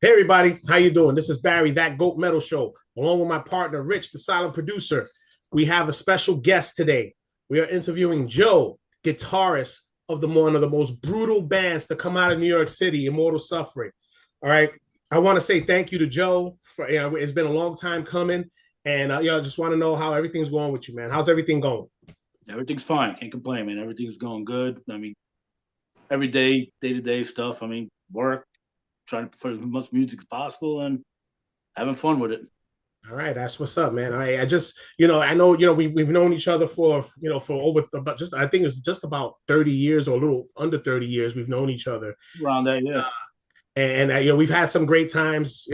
Hey everybody, how you doing? This is Barry, That Goat Metal Show, along with my partner Rich, the silent producer. We have a special guest today. We are interviewing Joe, guitarist of one of the most brutal bands to come out of New York City, Immortal Suffering. All right, I want to say thank you to Joe for it's been a long time coming, and I just want to know how everything's going with you, man. How's everything going? Everything's fine. Can't complain, man. Everything's going good. I mean, every day, day to day stuff. I mean, work, trying to put as much music as possible, and having fun with it. All right, that's what's up, man. I just, I know, we've known each other for, for over about just, I think it's just about 30 years or a little under 30 years we've known each other. Around that, yeah. And we've had some great times,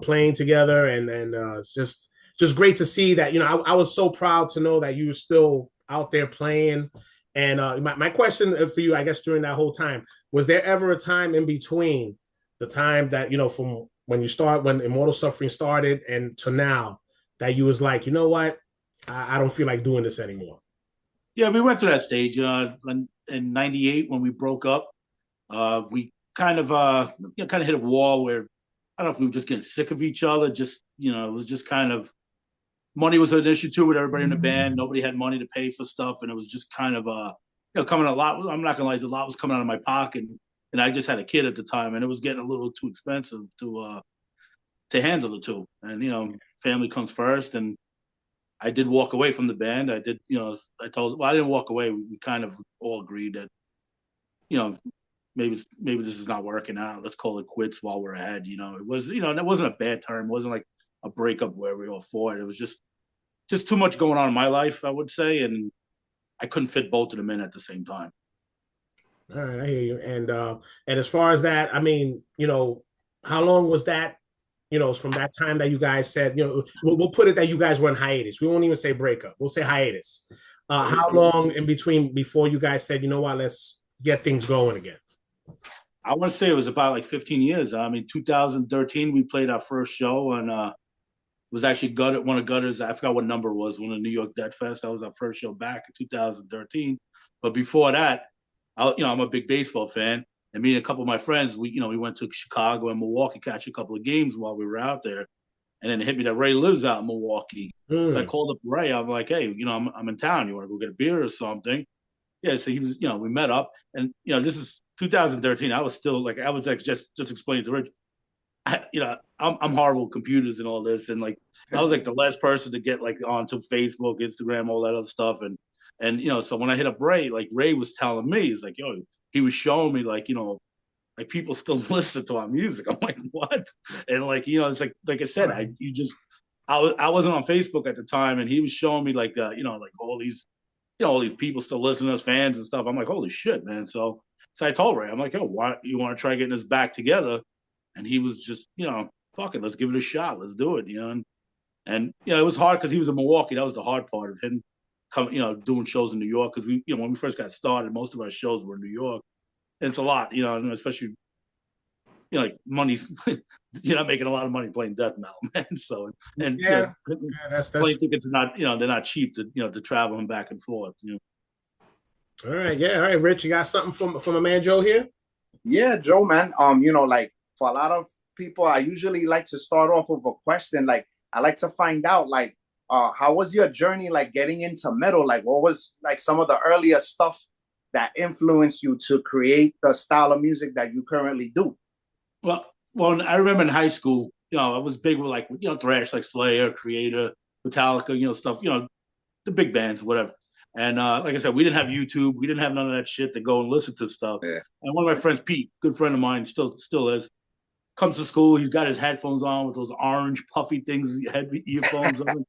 playing together, and it's just great to see that. I was so proud to know that you were still out there playing. And my question for you, I guess, during that whole time, was there ever a time in between the time that from when Immortal Suffering started and to now, that you was like, you know what, I don't feel like doing this anymore? Yeah, we went to that stage in '98 when we broke up. We kind of hit a wall where I don't know if we were just getting sick of each other. Just it was just kind of money was an issue too with everybody in the band. Nobody had money to pay for stuff, and it was just kind of coming a lot. I'm not gonna lie, a lot was coming out of my pocket, and I just had a kid at the time, and it was getting a little too expensive to handle the two. And family comes first, and I did walk away from the band. I did, I didn't walk away. We kind of all agreed that you know maybe this is not working out. Let's call it quits while we're ahead. It was and it wasn't a bad term. It wasn't like a breakup where we all fought. It was just too much going on in my life, I would say, and I couldn't fit both of them in at the same time. All right, I hear you. And as far as that, I mean, how long was that? From that time that you guys said, we'll put it that you guys were in hiatus. We won't even say breakup. We'll say hiatus. How long in between before you guys said, you know what, let's get things going again? I want to say it was about like 15 years. I mean, 2013 we played our first show, and was actually Gutter, one of Gutter's. I forgot what number it was, one of New York Dead Fest. That was our first show back in 2013. But before that, I'm a big baseball fan, and me and a couple of my friends, we went to Chicago and Milwaukee, catch a couple of games while we were out there, and then it hit me that Ray lives out in Milwaukee. So I Mm. called up Ray. I'm like, hey, I'm in town. You want to go get a beer or something? Yeah. So he was, we met up, and this is 2013. I was like just explaining to Rich. I'm horrible with computers and all this, and like I was like the last person to get like onto Facebook, Instagram, all that other stuff, and so when I hit up Ray, like Ray was telling me, he's like, yo, he was showing me like like people still listen to our music. I'm like, what? And like it's like I said, I wasn't on Facebook at the time, and he was showing me like like all these people still listening as fans and stuff. I'm like, holy shit, man. So I told Ray, I'm like, oh, why you want to try getting this back together? And he was just, fuck it, let's give it a shot, let's do it, and it was hard because he was in Milwaukee. That was the hard part of him coming, doing shows in New York because when we first got started, most of our shows were in New York, and it's a lot, and especially like money's you're not making a lot of money playing death metal, man. So and Yeah, yeah, that's plane tickets are not they're not cheap to to travel him back and forth. all right. Yeah, all right, Rich, you got something from a man Joe here? Yeah, Joe, man. Like for a lot of people, I usually like to start off with a question. Like, I like to find out, like, how was your journey, like, getting into metal? Like, what was like some of the earlier stuff that influenced you to create the style of music that you currently do? Well, I remember in high school, I was big with like thrash, like Slayer, Creator, Metallica, stuff, the big bands, whatever. And like I said, we didn't have YouTube, we didn't have none of that shit to go and listen to stuff. Yeah. And one of my friends, Pete, good friend of mine, still is, comes to school. He's got his headphones on with those orange puffy things, head earphones on.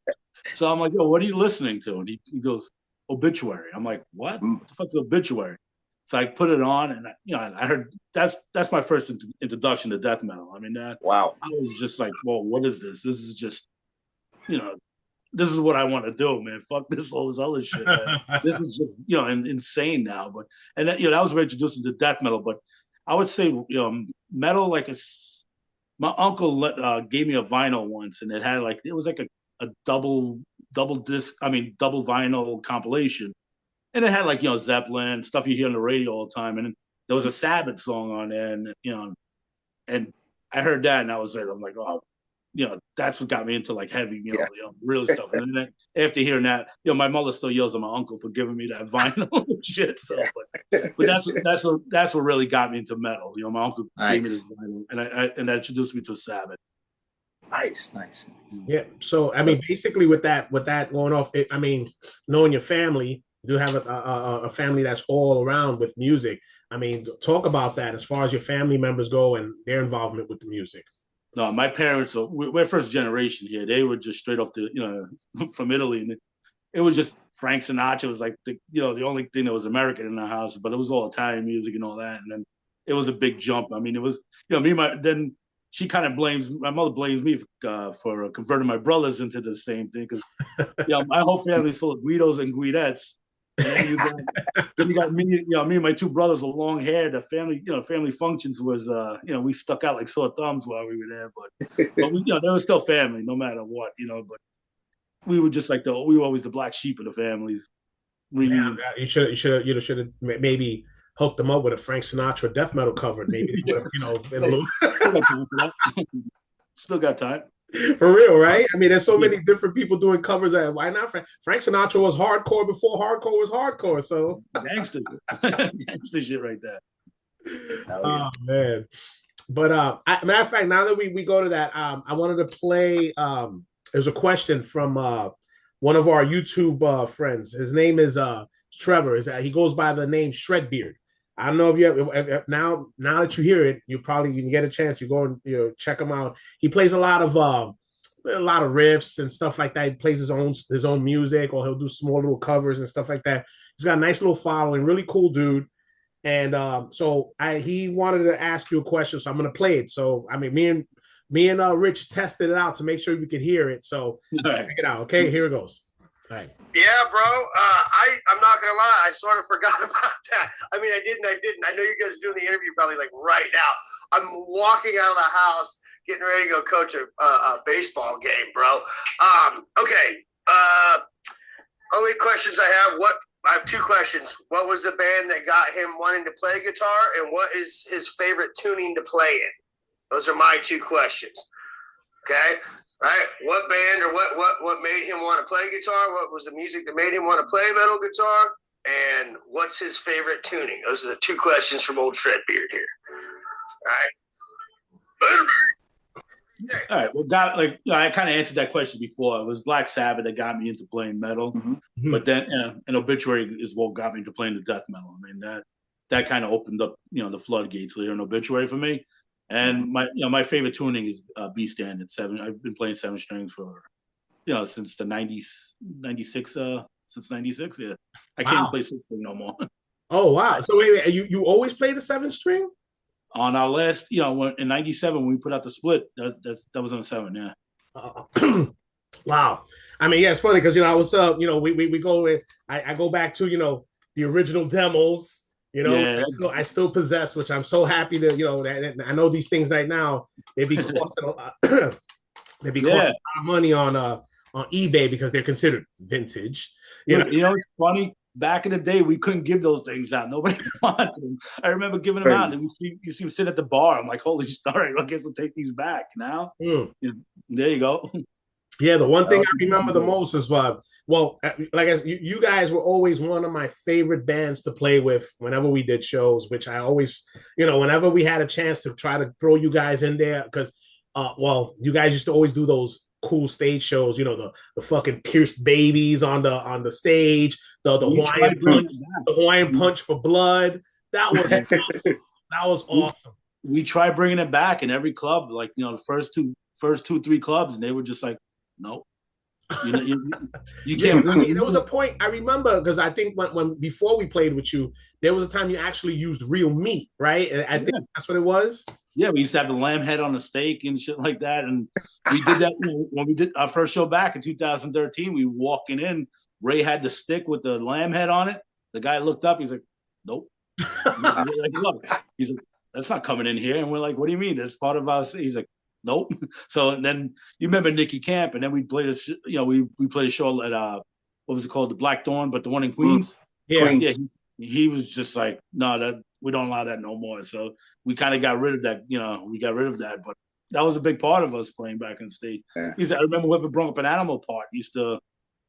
So I'm like, yo, what are you listening to? And he goes, Obituary. I'm like, what? Mm. What the fuck's Obituary? So I put it on, and I heard that's my first introduction to death metal. I mean, that Wow. I was just like, well, what is this? This is just, you know, this is what I want to do, man. Fuck all this other shit, man. This is just, insane now. But and that was where I introduced me to death metal. But I would say, metal like my uncle gave me a vinyl once, and it was like a double disc, I mean double vinyl compilation, and it had like Zeppelin stuff you hear on the radio all the time, and there was a Sabbath song on there, and and I heard that and I was like, oh, that's what got me into like heavy, real stuff. And then after hearing that, my mother still yells at my uncle for giving me that vinyl shit. So, but that's what really got me into metal. My uncle gave me this vinyl, and that introduced me to Sabbath. Nice. Yeah. So I mean, basically, with that going off, knowing your family, you have a family that's all around with music. I mean, talk about that as far as your family members go and their involvement with the music. No, my parents we're first generation here. They were just straight off from Italy, and it was just Frank Sinatra was like the only thing that was American in the house, but it was all Italian music and all that. And then it was a big jump. I mean, it was then she kind of my mother blames me for converting my brothers into the same thing because my whole family's full of Guidos and Guidettes. And then you got me, me and my two brothers with long hair. The family functions was, we stuck out like sore thumbs while we were there. But we, they were still family no matter what, But we were just like we were always the black sheep of the families. Reunions. Yeah, you should have maybe hooked them up with a Frank Sinatra death metal cover. Maybe they would have, been a little. Still got time. For real, right? I mean, there's so many different people doing covers. Why not? Frank Sinatra was hardcore before hardcore was hardcore. So gangster shit right there. Oh man! But matter of fact, now that we go to that, I wanted to play. There's a question from one of our YouTube friends. His name is Trevor. He goes by the name Shredbeard. I don't know if you have now that you hear it, you can get a chance. You go and check him out. He plays a lot of riffs and stuff like that. He plays his own music, or he'll do small little covers and stuff like that. He's got a nice little following, really cool dude. And so he wanted to ask you a question, so I'm gonna play it. So I mean, me and Rich tested it out to make sure you could hear it. So check it out. Okay, here it goes. All right. Yeah, bro. I'm not gonna lie. I sort of forgot about that. I mean, I didn't. I know you guys are doing the interview probably like right now. I'm walking out of the house, getting ready to go coach a baseball game, bro. Okay. Only questions I have two questions. What was the band that got him wanting to play guitar, and what is his favorite tuning to play in? Those are my two questions. Okay, right? What band or what made him want to play guitar? What was the music that made him want to play metal guitar? And what's his favorite tuning? Those are the two questions from old Shredbeard here. All right. All right. Well, I kind of answered that question before. It was Black Sabbath that got me into playing metal, but then an Obituary is what got me into playing the death metal. I mean that kind of opened up the floodgates there in Obituary for me. And my favorite tuning is B standard 7. I've been playing 7 strings for since the 96 since 96. Yeah, I can't even play 6 string no more. Oh wow! So wait, you always play the 7 string? On our last, in '97 when we put out the split, that was on 7. Yeah. Wow. I mean, yeah, it's funny because I was we go in. I go back to the original demos. I still possess, which I'm so happy to, that I know these things right now, they be costing a lot. They be costing a lot of money on eBay because they're considered vintage. It's funny. Back in the day, we couldn't give those things out. Nobody wanted them. I remember giving them out, and you see them sit at the bar. I'm like, holy story! I guess we'll take these back now. There you go. Yeah, the one thing I remember the most is like you guys were always one of my favorite bands to play with whenever we did shows, which I always, whenever we had a chance to try to throw you guys in there, because, you guys used to always do those cool stage shows, the fucking pierced babies on the stage, the Hawaiian punch for blood. That was awesome. That was awesome. We tried bringing it back in every club, like, the first 2-3 clubs, and they were just like, nope. You can't. I mean, there was a point I remember because I think when before we played with you, there was a time you actually used real meat, right? And I think that's what it was. Yeah, we used to have the lamb head on the steak and shit like that, and we did that when we did our first show back in 2013. We walking in, Ray had the stick with the lamb head on it. The guy looked up, he's like, "Nope." Like, look, he's like, "That's not coming in here," and we're like, "What do you mean? That's part of our." He's like, nope. So then you remember Nicky Camp, and then we played we played a show at what was it called, the Black Dawn, but the one in Queens. Yeah, he was just like, no, we don't allow that no more. So we kind of got rid of that. We got rid of that, but that was a big part of us playing back in the state. Yeah. I remember whoever brought up an animal part used to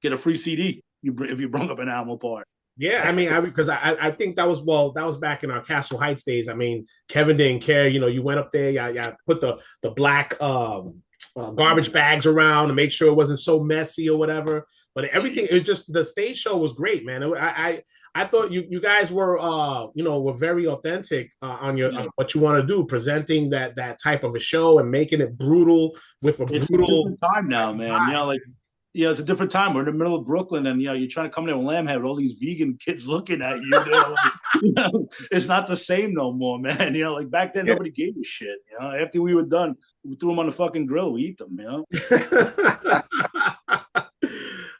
get a free CD if you brought up an animal part. Yeah, I mean, because I think that was back in our Castle Heights days. I mean, Kevin didn't care. You went up there, yeah, put the black garbage bags around to make sure it wasn't so messy or whatever. But everything, it just the stage show was great, man. I thought you guys were were very authentic on what you want to do, presenting that type of a show and making it brutal with a brutal time now, man. It's a different time. We're in the middle of Brooklyn, and you're trying to come there with Lambhead with all these vegan kids looking at you. It's not the same no more, man. Like back then, nobody gave a shit. After we were done, we threw them on the fucking grill. We eat them.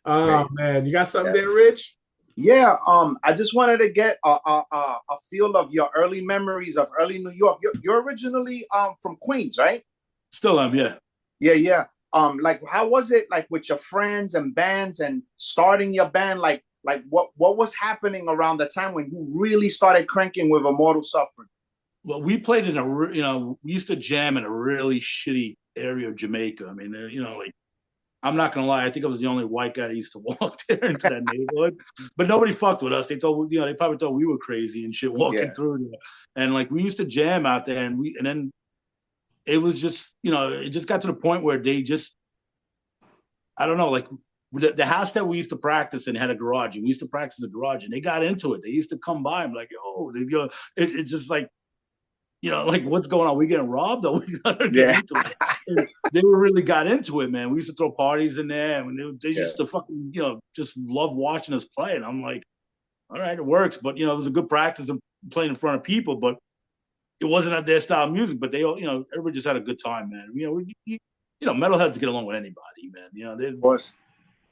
Oh man, you got something there, Rich? Yeah. I just wanted to get a feel of your early memories of early New York. You're originally from Queens, right? Still am, yeah. Yeah. Like how was it like with your friends and bands and starting your band? Like what was happening around the time when you really started cranking with Immortal Suffering? Well, we played in we used to jam in a really shitty area of Jamaica. I mean, like I'm not gonna lie, I think I was the only white guy that used to walk there into that neighborhood. But nobody fucked with us. They thought they probably thought we were crazy and shit walking through there. And like we used to jam out there, and then it was just, it just got to the point where they just, I don't know, like the house that we used to practice in had a garage, and we used to practice in the garage, and they got into it. They used to come by and be like, it just like, like what's going on? We getting robbed? Or we gotta get into it? They really got into it, man. We used to throw parties in there, and they used to fucking, just love watching us play. And I'm like, all right, it works. But, it was a good practice of playing in front of people, but it wasn't at their style of music, but they all, everybody just had a good time, man. Metalheads get along with anybody, man. Of course.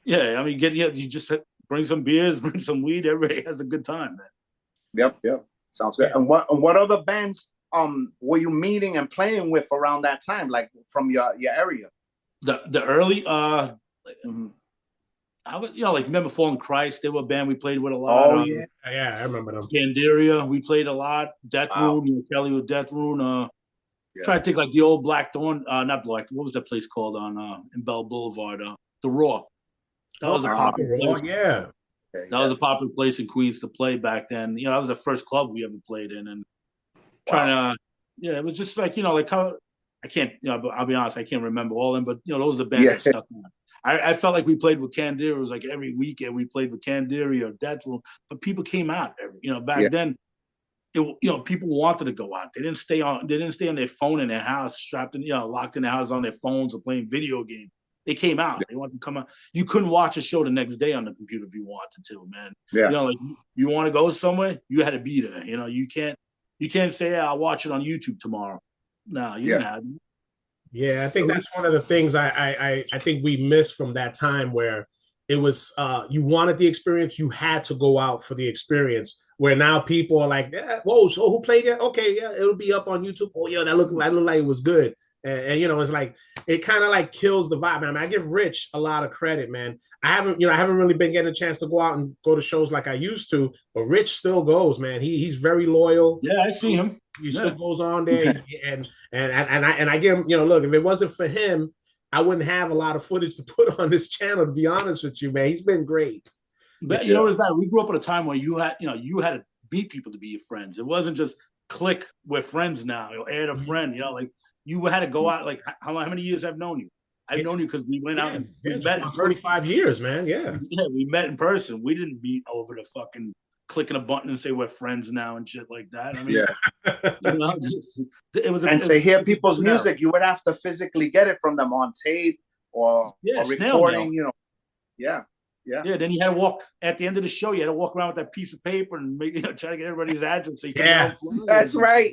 Yeah, I mean, you just bring some beers, bring some weed. Everybody has a good time, man. Yep. Sounds good. And what other bands were you meeting and playing with around that time, like from your area? The early I was, like remember Fallen Christ? They were a band we played with a lot. Oh yeah, I remember them. Gandaria, we played a lot. Death Room, Kelly with Death Room. Try to think like the old Blackthorn, not Black. What was that place called on in Bell Boulevard? The Raw. That was a popular place. Yeah. That was a popular place in Queens to play back then. That was the first club we ever played in, and trying to, it was just like like how I can't, I'll be honest, I can't remember all of them, but those are the bands that stuck on. I felt like we played with Candiria. It was like every weekend we played with Candiria or Death Room, but people came out. Back then, people wanted to go out. They didn't stay on their phone in their house, strapped in, locked in their house on their phones or playing video games. They came out. They wanted to come out. You couldn't watch a show the next day on the computer if you wanted to, man. Yeah. Like you want to go somewhere, you had to be there. You can't say, I'll watch it on YouTube tomorrow. No, you didn't have it. Yeah, I think that's one of the things I think we missed from that time, where it was you wanted the experience, you had to go out for the experience. Where now people are like, whoa, so who played it? Okay, yeah, it'll be up on YouTube. Oh yeah, that looked like it was good. And it's like it kind of like kills the vibe. I mean, I give Rich a lot of credit, man. I haven't really been getting a chance to go out and go to shows like I used to, but Rich still goes, man. He's very loyal. Yeah, I see him. He still goes on there, and I give him, look, if it wasn't for him, I wouldn't have a lot of footage to put on this channel. To be honest with you, man, he's been great. But you know what's bad? We grew up at a time where you had to meet people to be your friends. It wasn't just click, we're friends now. Add a friend. Like you had to go out. Like how many years I've known you? I've known you because we went out and we met. 25 years, man. Yeah, we met in person. We didn't meet over the fucking clicking a button and say we're friends now and shit like that. I mean, it was. And to hear people's music, you would have to physically get it from them on tape or recording. Yeah. Then you had to walk at the end of the show. You had to walk around with that piece of paper and try to get everybody's address. So you that's right.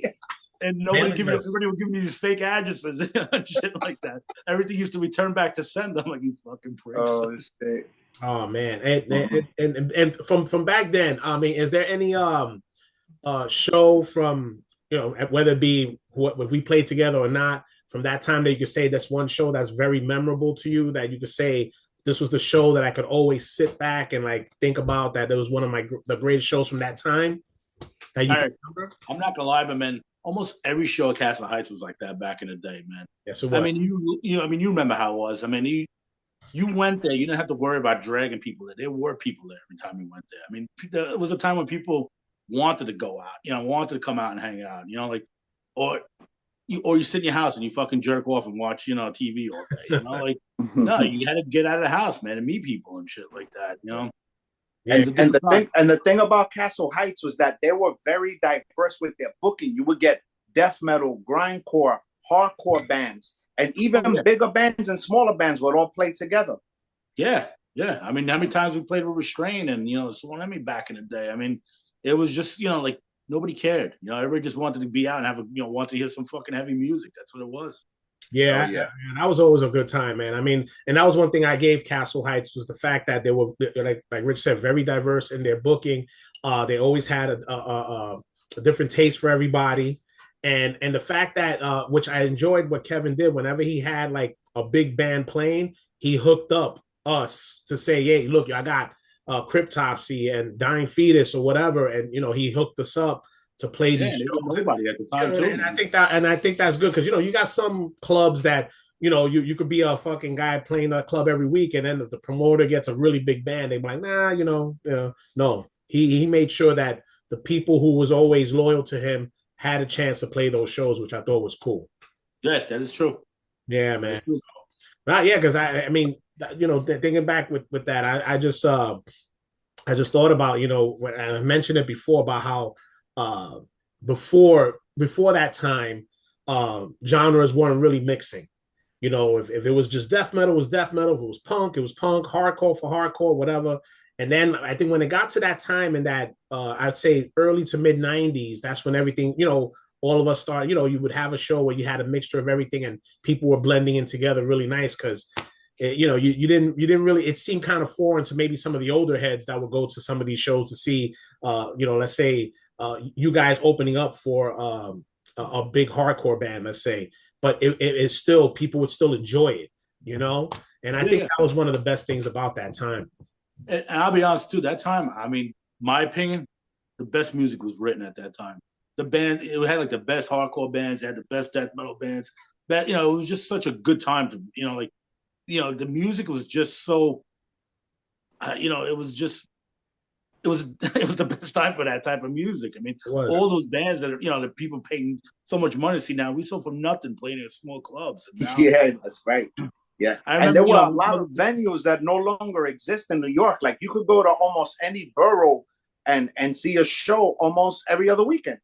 And everybody would give me these fake addresses and shit like that. Everything used to be turned back to send. I'm like, you fucking pricks. Oh man, and from back then, I mean, is there any show from whether it be if we played together or not from that time that you could say that's one show that's very memorable to you, that you could say this was the show that I could always sit back and like think about, that it was one of the greatest shows from that time? that you can remember? I'm not gonna lie, but man, almost every show at Castle Heights was like that back in the day, man. Yes, it was. I mean, you remember how it was. I mean, you went there, you didn't have to worry about dragging people there. There were people there every time you went there. I mean, it was a time when people wanted to go out, wanted to come out and hang out, like, or you sit in your house and you fucking jerk off and watch, TV all day, like, no, you had to get out of the house, man, and meet people and shit like that, Yeah. And the thing about Castle Heights was that they were very diverse with their booking. You would get death metal, grindcore, hardcore bands, and even bigger bands and smaller bands would all play together. Yeah. I mean, how many times we played with Restraint and Sworn Enemy back in the day? I mean, it was just like nobody cared. Everybody just wanted to be out and have wanted to hear some fucking heavy music. That's what it was. Yeah, man, that was always a good time, man. I mean, and that was one thing I gave Castle Heights was the fact that they were like Rich said, very diverse in their booking. They always had a different taste for everybody, and the fact that which I enjoyed what Kevin did whenever he had like a big band playing, he hooked up us to say, hey, look, I got Cryptopsy and Dying Fetus or whatever, and he hooked us up to play these shows. Nobody at the time too. And I think that's good because you got some clubs that you could be a fucking guy playing a club every week, and then if the promoter gets a really big band, they're like, nah, no. He made sure that the people who was always loyal to him had a chance to play those shows, which I thought was cool. Yeah, that is true. Yeah, man. Because I mean, thinking back with that, I just thought about when I mentioned it before about how before that time genres weren't really mixing. If it was just death metal, it was death metal. If it was punk, hardcore for hardcore, whatever. And then I think when it got to that time in that I'd say early to mid 90s, that's when everything, all of us started, you would have a show where you had a mixture of everything and people were blending in together really nice because you didn't really, it seemed kind of foreign to maybe some of the older heads that would go to some of these shows to see let's say you guys opening up for a big hardcore band, let's say, but it is still, people would still enjoy it, and I think that was one of the best things about that time. And I'll be honest too, that time, I mean, my opinion, the best music was written at that time. The band, it had like the best hardcore bands, it had the best death metal bands, but it was just such a good time to, the music was just so, it was the best time for that type of music. I mean, all those bands that that people paying so much money to see now, we saw for nothing playing in small clubs. Now, that's right. Yeah, and there were a lot of venues that no longer exist in New York. Like you could go to almost any borough and see a show almost every other weekend.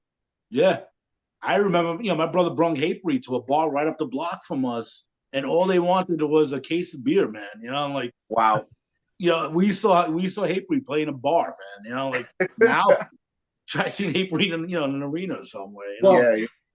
Yeah, I remember. My brother brung Hatebreed to a bar right up the block from us, and all they wanted was a case of beer, man. I'm like, wow. We saw Hatebreed play in a bar, man. Like now, try seeing Hatebreed in an arena somewhere.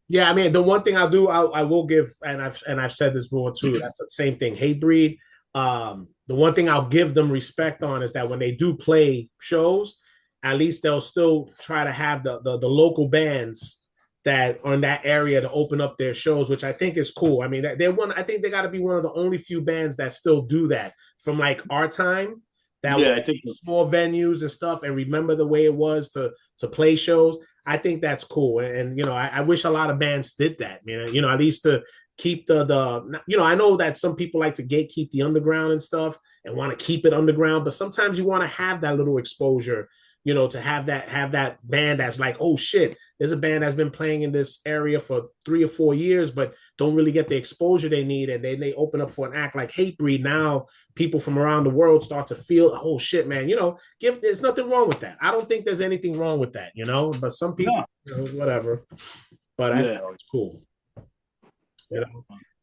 Yeah. I mean, the one thing I'll do, I will give, and I've said this before too. That's the same thing. Hatebreed. The one thing I'll give them respect on is that when they do play shows, at least they'll still try to have the local bands that are in that area to open up their shows, which I think is cool. I mean, I think they got to be one of the only few bands that still do that from like our time. I think small venues and stuff, and remember the way it was to play shows. I think that's cool, and I wish a lot of bands did that, man. At least to keep the I know that some people like to gatekeep the underground and stuff and want to keep it underground, but sometimes you want to have that little exposure. To have that band that's like, oh shit, there's a band that's been playing in this area for 3 or 4 years, but don't really get the exposure they need. And then they open up for an act like Hatebreed. Now people from around the world start to feel, oh shit, man, there's nothing wrong with that. I don't think there's anything wrong with that, but some people, whatever. But I think it's cool.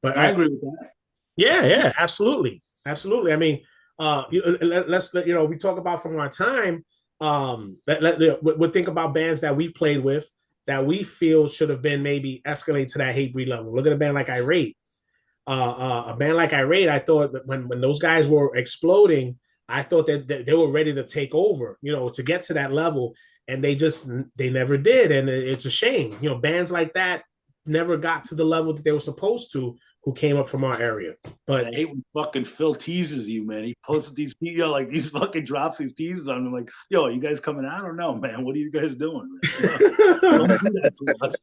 But I agree with that. Yeah, absolutely. Absolutely. I mean, let's we talk about from our time. We'll think about bands that we've played with that we feel should have been maybe escalated to that Hatebreed level. Look at a band like Irate. A band like Irate, I thought that when those guys were exploding, I thought that they were ready to take over, to get to that level, and they never did, and it's a shame. Bands like that never got to the level that they were supposed to who came up from our area. But I hate when fucking Phil teases you, man. He posted these, like these fucking drops these teases on him. Like, yo, are you guys coming? I don't know, man. What are you guys doing? Don't do that to us.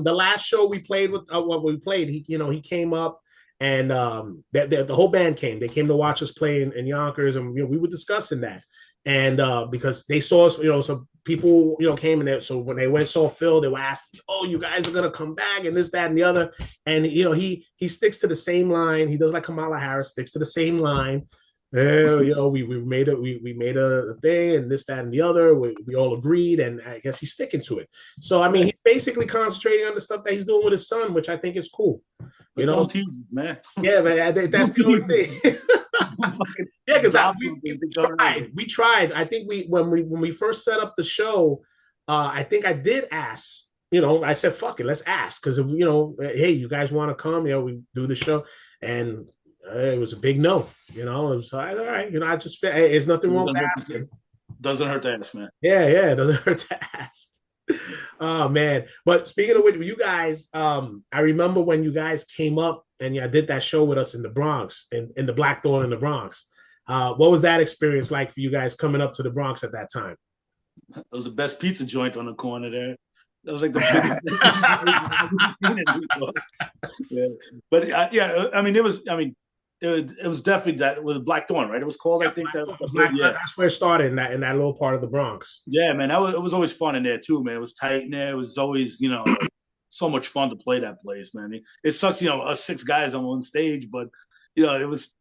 The last show we played with, what we played, he came up and the whole band came. They came to watch us play in Yonkers, and we were discussing that. And because they saw us, some people, came in there. So when they went saw Phil, they were asking, "Oh, you guys are gonna come back," and this, that, and the other. And he sticks to the same line. He does like Kamala Harris, sticks to the same line. We made a thing, and this, that, and the other. We all agreed, and I guess he's sticking to it. So I mean, he's basically concentrating on the stuff that he's doing with his son, which I think is cool. Don't tease, man. Yeah, but that's the only thing. Yeah, because we tried. I think when we first set up the show, I think I did ask. I said, "Fuck it, let's ask," because hey, you guys want to come? We do the show, and it was a big no. It was like, all right. I just there's nothing wrong with asking. Doesn't hurt to ask, man. Yeah, it doesn't hurt to ask. Oh man! But speaking of which, you guys, I remember when you guys came up and did that show with us in the Bronx, in the Blackthorn in the Bronx. What was that experience like for you guys coming up to the Bronx at that time? It was the best pizza joint on the corner there. That was like the biggest. Yeah. But I mean, it was definitely that. It was Blackthorn, right? It was called. I think that's where it started in that little part of the Bronx. Yeah, man, it was always fun in there too, man. It was tight in there. It was always so much fun to play that place, man. It sucks, us 6 guys on one stage, but it was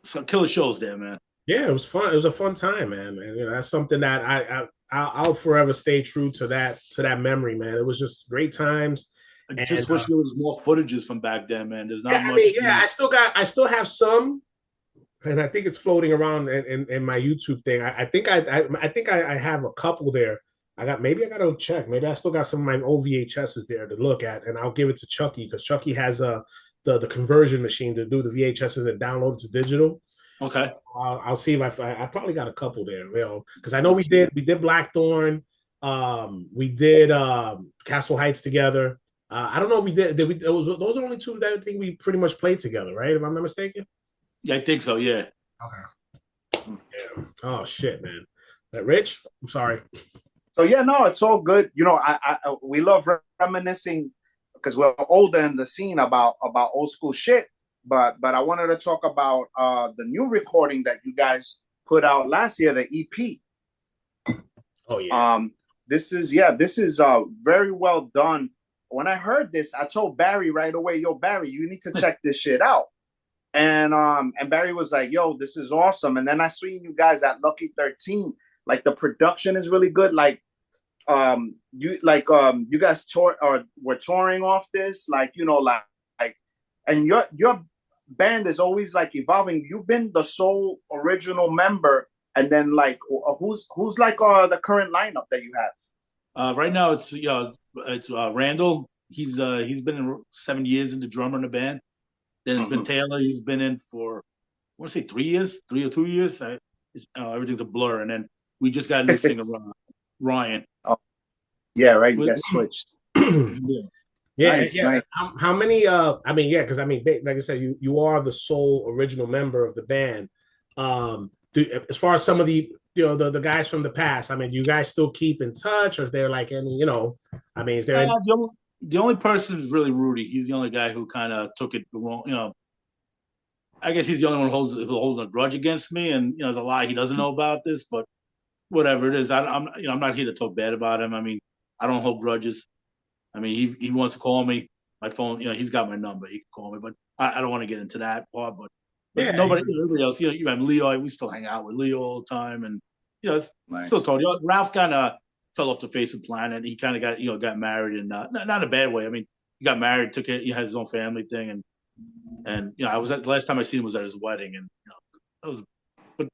some killer shows there, man. Yeah, it was fun. It was a fun time, man. And that's something that I'll forever stay true to that memory, man. It was just great times. I just wish there was more footages from back then, man. There's not much. I still have some, and I think it's floating around in my YouTube thing. I think I have a couple there. Maybe I got to check. Maybe I still got some of my old VHSs there to look at, and I'll give it to Chucky because Chucky has the conversion machine to do the VHSs and download it to digital. Okay. I'll see if I probably got a couple there, because I know we did Blackthorn, we did Castle Heights together. I don't know if we did we? Those are the only 2 that I think we pretty much played together, right? If I'm not mistaken. Yeah, I think so. Yeah. Okay. Yeah. Oh shit, man. Rich, I'm sorry. So yeah, no, it's all good. We love reminiscing because we're older in the scene about old school shit. But I wanted to talk about the new recording that you guys put out last year, the EP. Oh yeah. This is very well done. When I heard this, I told Barry right away, "Yo, Barry, you need to check this shit out." And Barry was like, "Yo, this is awesome." And then I seen you guys at Lucky 13. Like the production is really good. Like you guys were touring off this, and your band is always like evolving. You've been the sole original member, and then like who's like the current lineup that you have? Right now it's Randall. He's been 7 years in the drummer in the band. Then it's been Taylor. He's been in for I want to say 3 years, 3 or 2 years. Everything's a blur. And then we just got a new singer, Ryan. Oh, yeah, right. You guys switched. Yeah, nice, yeah. Nice. How many? Because like I said, you are the sole original member of the band. As far as some of the the guys from the past, do you guys still keep in touch, or is there like any is there? The only person is really Rudy. He's the only guy who kind of took it the wrong. I guess he's the only one who holds a grudge against me, and there's a lie he doesn't know about this, but whatever it is, I'm not here to talk bad about him. I don't hold grudges. He wants to call me. My phone, he's got my number. He can call me, but I don't want to get into that part. But everybody else, you have Leo. We still hang out with Leo all the time, and nice. Still told you. Ralph kind of fell off the face of the planet. He kind of got married, and not in a bad way. He got married, took it. He has his own family thing, and I was the last time I seen him was at his wedding, and that was, but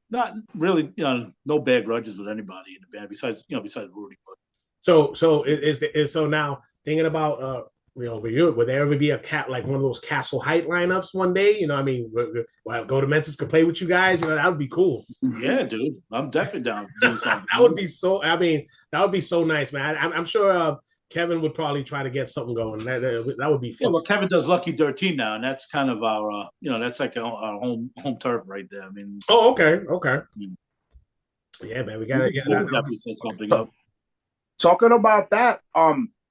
not really, no bad grudges with anybody in the band besides Rudy. But. So now thinking about would there ever be a like one of those Castle Height lineups one day? Go to Memphis to play with you guys. That would be cool. Yeah, dude, I'm definitely down to do something. That would be so. That would be so nice, man. I'm sure Kevin would probably try to get something going. That would be Yeah, fun. well, Kevin does Lucky 13 now, and that's kind of our, that's like our home turf right there. I mean, Oh, okay, okay. Hmm. Yeah, man, we we gotta. could Yeah, definitely set something up. Talking about that,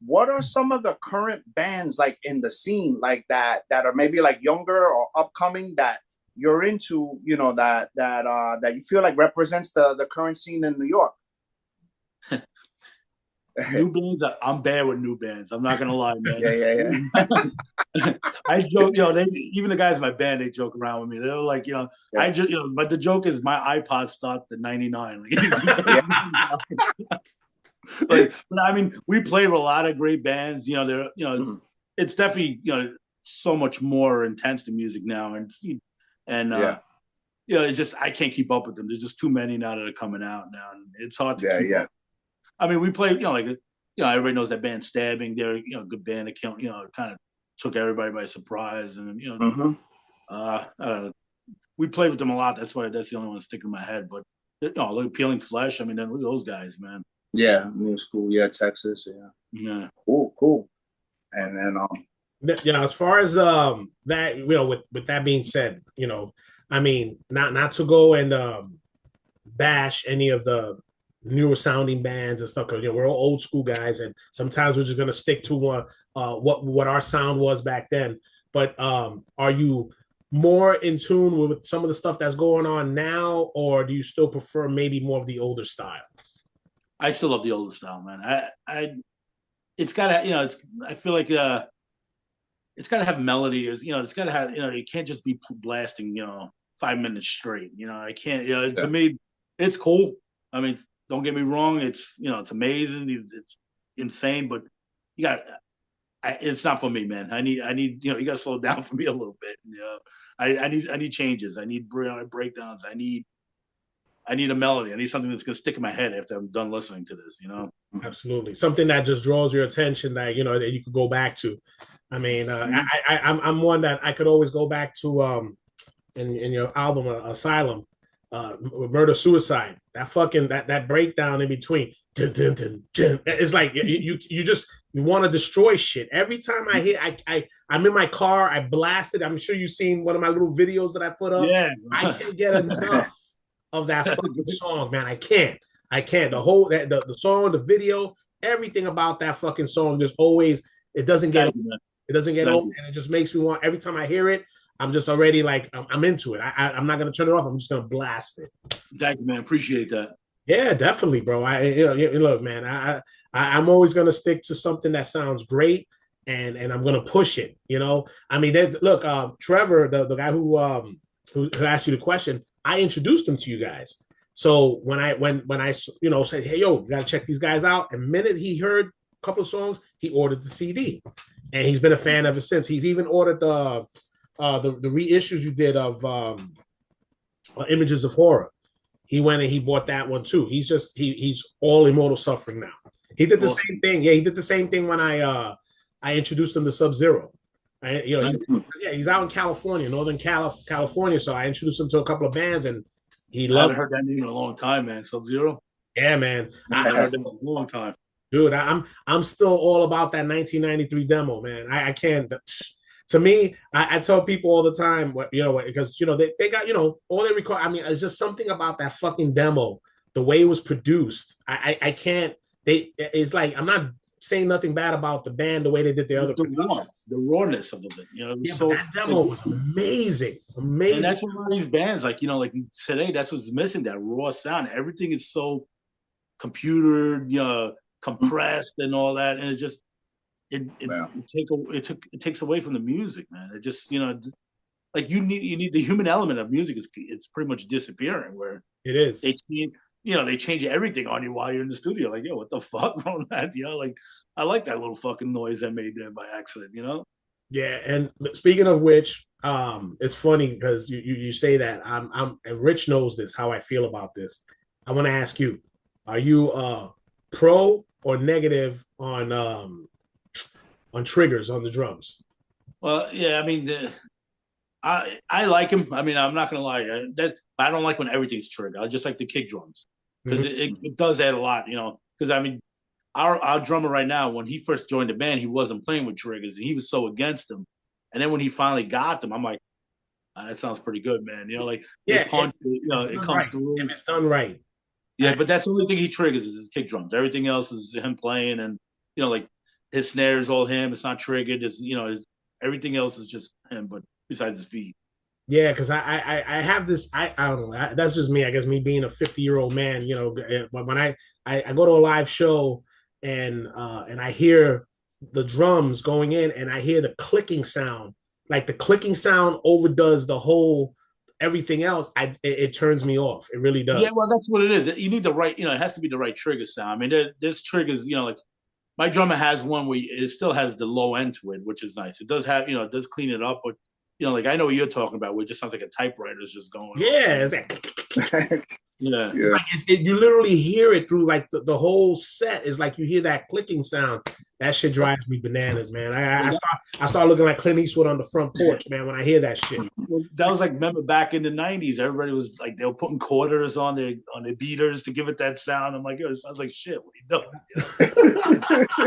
what are some of the current bands like in the scene like that are maybe like younger or upcoming that you're into, that you feel like represents the current scene in New York? New bands, I'm bad with new bands. I'm not gonna lie, man. Yeah. I joke, they even the guys in my band, they joke around with me. They're like, I just, but the joke is my iPod stopped at 99. Like, but I mean, we played with a lot of great bands. It's definitely so much more intense to music now, and it's just I can't keep up with them. There's just too many now that are coming out now, and it's hard to keep up. I mean, we played, everybody knows that band Stabbing. They're a good band that kind of took everybody by surprise, and I don't know. We played with them a lot. That's the only one sticking in my head. But look, Peeling Flesh. I mean, then look at those guys, man. Yeah, new school. Yeah, Texas. Yeah. Cool. And then as far as that, with that being said, I mean, not to go and bash any of the newer sounding bands and stuff, because we're all old school guys, and sometimes we're just gonna stick to what our sound was back then. But are you more in tune with some of the stuff that's going on now, or do you still prefer maybe more of the older style? I still love the older style, man. It's gotta, I feel like it's gotta have melody. It's gotta have, you can't just be blasting, 5 minutes straight. I can't. To me, it's cool. I mean, don't get me wrong. It's it's amazing. It's insane, but it's not for me, man. I need you got to slow down for me a little bit. I need changes. I need breakdowns. I need a melody. I need something that's gonna stick in my head after I'm done listening to this. Absolutely, something that just draws your attention that that you could go back to. I mean, I'm one that I could always go back to. In your album Asylum, Murder Suicide, that breakdown in between, dun, dun, dun, dun. It's like you want to destroy shit. Every time I hear, I'm in my car, I blast it. I'm sure you've seen one of my little videos that I put up. Yeah, I can't get enough of that fucking song, man. I can't. The whole the song, the video, everything about that fucking song just always it doesn't get old. It doesn't get old, and it just makes me want. Every time I hear it, I'm just already like I'm into it. I'm not gonna turn it off. I'm just gonna blast it. Thank you, man. Appreciate that. Yeah, definitely, bro. Look, man. I'm always gonna stick to something that sounds great, and I'm gonna push it. I mean, look, Trevor, the guy who asked you the question, I introduced him to you guys. So when I said, hey, yo, you gotta check these guys out. And the minute he heard a couple of songs, he ordered the CD, and he's been a fan ever since. He's even ordered the reissues you did of Images of Horror. He went and he bought that one too. He's all Immortal Suffering now. He did the same thing. Yeah, he did the same thing when I introduced him to Sub-Zero. He's out in California, Northern California. So I introduced him to a couple of bands, and he loved. I haven't heard that name in a long time, man. Sub-Zero. Yeah, man. I haven't heard that in a long time, dude. I'm still all about that 1993 demo, man. I can't. To me, I tell people all the time, because they got all they record. I mean, it's just something about that fucking demo, the way it was produced. I can't. It's like I'm not saying nothing bad about the band, the way they did their other productions. The rawness of it. But that demo was amazing. And that's what a lot of these bands, like today, that's what's missing, that raw sound. Everything is so computered, compressed, and all that, and it just. It takes away from the music, man. It just like you need the human element of music. It's pretty much disappearing. Where it is, they change everything on you while you're in the studio. Like, yo, what the fuck wrong with that? Like I like that little fucking noise I made there by accident. Yeah, and speaking of which, it's funny because you say that and Rich knows this how I feel about this. I want to ask you: are you pro or negative on triggers on the drums? Well, yeah, I mean, I like him. I mean, I'm not gonna lie. I don't like when everything's triggered. I just like the kick drums because it does add a lot. Because I mean, our drummer right now, when he first joined the band, he wasn't playing with triggers, and he was so against them. And then when he finally got them, I'm like, that sounds pretty good, man. You know, like they punch, it comes through. If it's done right. Yeah, but that's the only thing he triggers is his kick drums. Everything else is him playing, and like his snare is all him. It's not triggered. It's everything else is just him, but besides his feet. Yeah, because I have this I don't know, that's just me, I guess, me being a 50-year-old man. When I go to a live show and I hear the drums going in and I hear the clicking sound, like the clicking sound overdoes the whole everything else. It turns me off. It really does. Yeah, well, that's what it is. You need the right, it has to be the right trigger sound. I mean, there's triggers, like my drummer has one where it still has the low end to it, which is nice. It does have, it does clean it up, but like I know what you're talking about, where it just sounds like a typewriter's just going. Yeah, it's like, yeah. It's like you literally hear it through like the whole set is like you hear that clicking sound. That shit drives me bananas, man. I start looking like Clint Eastwood on the front porch, man, when I hear that shit. That was like, remember back in the 90s, everybody was like, they were putting quarters on their beaters to give it that sound. I'm like, yo, it sounds like shit. What are you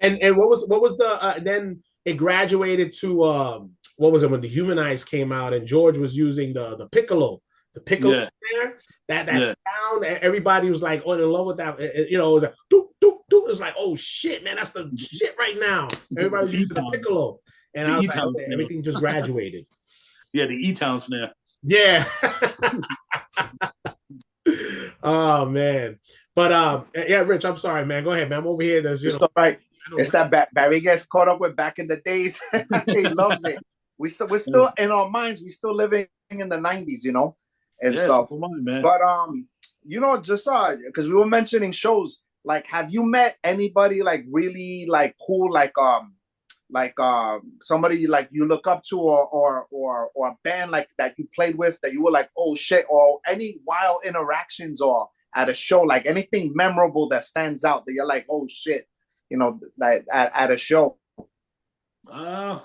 doing? And what was the then it graduated to what was it when the Humanize came out and George was using the piccolo there, that sound, and everybody was like in love with that. It was like doop doop doop. It was like, oh shit, man, that's the shit right now. Everybody was using the piccolo, and I was like, okay, everything just graduated. Yeah, the E-Town snare. Yeah. Oh man, but yeah, Rich, I'm sorry, man. Go ahead, man. I'm over here. It's all right. It's that Barry gets caught up with back in the days. He loves it. We're still in our minds. We're still living in the 90s, and stuff. Man. But just because we were mentioning shows, like, have you met anybody like really like cool, like somebody like you look up to, or a band like that you played with that you were like, oh shit, or any wild interactions or at a show, like anything memorable that stands out that you're like, oh shit, like at a show? I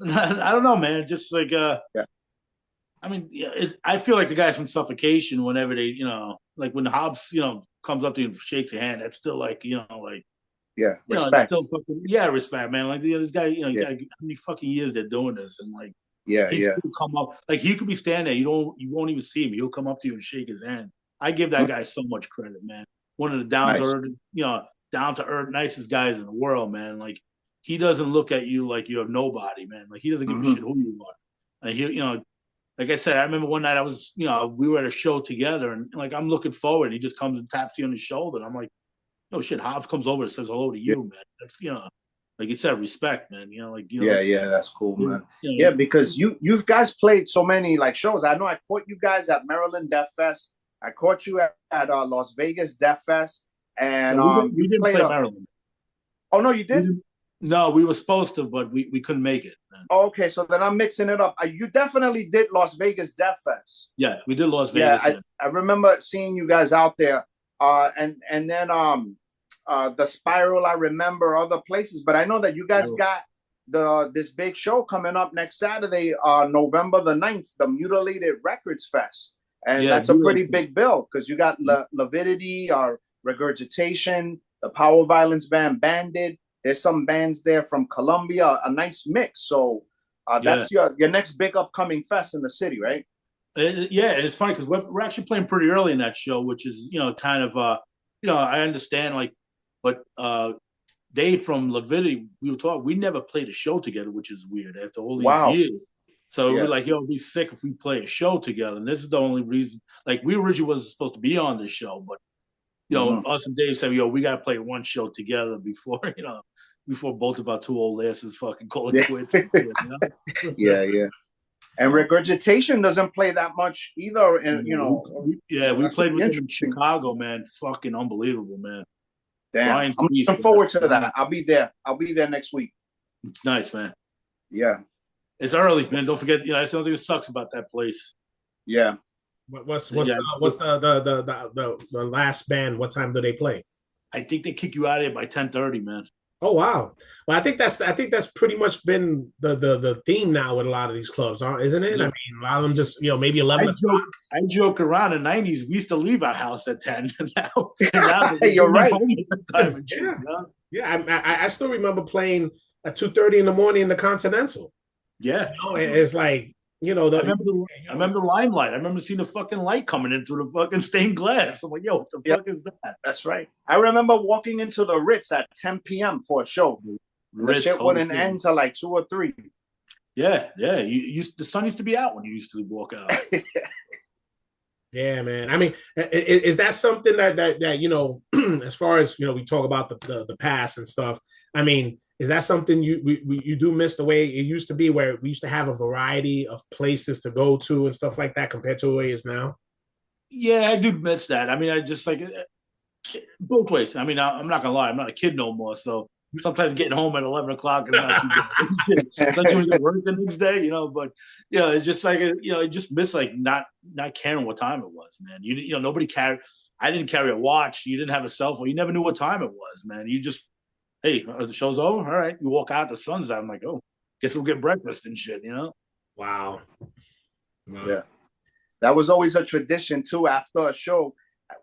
don't know, man. Just like I mean, I feel like the guys from Suffocation, whenever they, like when Hobbs, comes up to you and shakes your hand, that's still like, respect. Still respect, man. Like this guy, how many fucking years they're doing this, and like, he's come up, like he could be standing there, you won't even see him. He'll come up to you and shake his hand. I give that guy so much credit, man. One of the down to earth, nicest guys in the world, man. Like, he doesn't look at you like you're nobody, man. Like, he doesn't give a shit who you are. Like, like I said, I remember one night I was, we were at a show together, and like I'm looking forward, and he just comes and taps you on the shoulder, and I'm like, no shit, Hobbs comes over and says hello to you, man. That's like you said, respect, man. That's cool, man. Because you guys played so many like shows. I know I caught you guys at Maryland Death Fest. I caught you at Las Vegas Death Fest, and we didn't play Maryland. Oh no, you didn't. No, we were supposed to, but we couldn't make it. Oh, okay, so then I'm mixing it up. You definitely did Las Vegas Death Fest. Yeah, we did Las Vegas. Yeah, I remember seeing you guys out there. And then the Spiral, I remember other places, but I know that you guys got this big show coming up next Saturday, November the 9th, the Mutilated Records Fest. And that's a pretty big bill because you got Lavidity, Regurgitation, the Power Violence band Bandit. There's some bands there from Colombia, a nice mix. So that's your next big upcoming fest in the city, right? It's funny because we're actually playing pretty early in that show, which is, kind of, I understand, like, but Dave from Lavidity, we never played a show together, which is weird after all these years. So we're like, it'd be sick if we play a show together. And this is the only reason, like, we originally wasn't supposed to be on this show, but, us and Dave said, we got to play one show together before, before both of our two old asses fucking call it quits. Yeah. And Regurgitation doesn't play that much either. And, we played with them in Chicago, man. Fucking unbelievable, man. Damn. I'm looking forward to that. I'll be there next week. It's nice, man. Yeah. It's early, man. Don't forget, that's the only thing that sucks about that place. Yeah. What's the last band? What time do they play? I think they kick you out of here by 10:30, man. Oh wow. Well, I think that's pretty much been the theme now with a lot of these clubs, isn't it? I Yeah. mean, a lot of them just maybe 11 o'clock. I joke around in the '90s. We used to leave our house at 10, and now You're leave right. home at that time and shit. Yeah, You know? I still remember playing at 2:30 in the morning in the Continental. Yeah. It's like I remember the limelight. I remember seeing the fucking light coming in through the fucking stained glass. I'm like, yo, what the fuck is that? That's right. I remember walking into the Ritz at 10 p.m. for a show. The shit wouldn't end till like 2 or 3. Yeah. The sun used to be out when you used to walk out. Yeah, man. I mean, is that something that as far as we talk about the past and stuff. I mean, is that something you do miss the way it used to be, where we used to have a variety of places to go to and stuff like that compared to the way it is now? Yeah, I do miss that. I mean, I just like both ways. I mean, I'm not gonna lie, I'm not a kid no more, so sometimes getting home at 11 o'clock is not too good. Especially when you work the next day, But it's just like I just miss like not caring what time it was, man. Nobody carried. I didn't carry a watch. You didn't have a cell phone. You never knew what time it was, man. You just, hey, the show's over. All right, you walk out, the sun's out. I'm like, oh, guess we'll get breakfast and shit, Wow. Yeah, that was always a tradition too. After a show,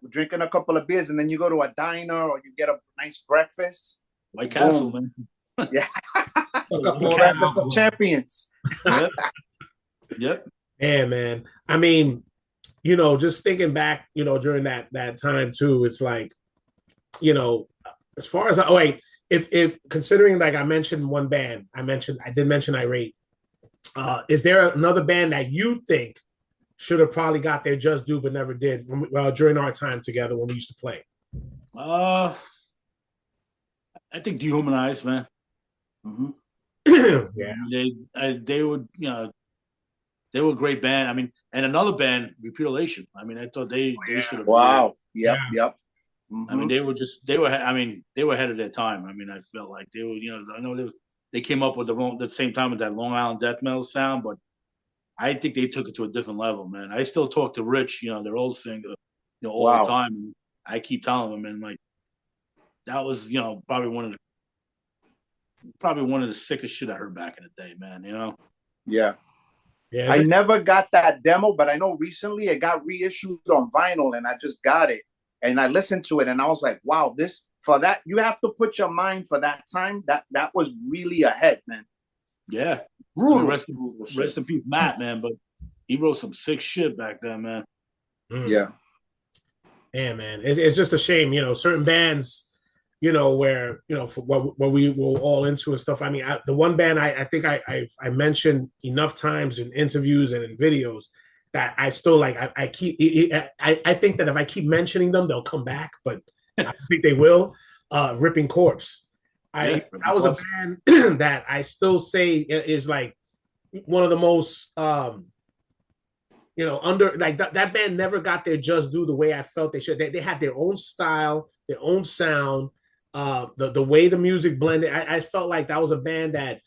drinking a couple of beers, and then you go to a diner or you get a nice breakfast. White Castle, man. Yeah. Breakfast of champions. Yep. Yeah, man. I mean, just thinking back, during that time too, it's like, as far as if considering, like I mentioned one band, I did mention Irate. Is there another band that you think should have probably got their just due but never did during our time together when we used to play? I think Dehumanized, man. Mm-hmm. Yeah, they would, they were a great band. I mean, and another band, Repudiation. I mean, I thought they should have. Wow. Yep. Mm-hmm. I mean, they were ahead of their time. I mean, I felt like they were, I know they came up with the same time with that Long Island death metal sound, but I think they took it to a different level, man. I still talk to Rich, their old singer, all the time. And I keep telling him, man, like, that was, probably one of the sickest shit I heard back in the day, man. Yeah. I never got that demo, but I know recently it got reissued on vinyl, and I just got it and I listened to it, and I was like, wow, you have to put your mind for that time. That was really ahead, man. Yeah. Brutal. Rest in peace, Matt, man. But he wrote some sick shit back then, man. Yeah. Yeah, man. It's just a shame, certain bands, where, for what we were all into and stuff. I mean, the one band I think I mentioned enough times in interviews and in videos that I still like, I think that if I keep mentioning them, they'll come back, but I think they will. Ripping Corpse. That was a band that I still say is like one of the most, under like that band never got their just due the way I felt they should. They had their own style, their own sound. The way the music blended, I felt like that was a band that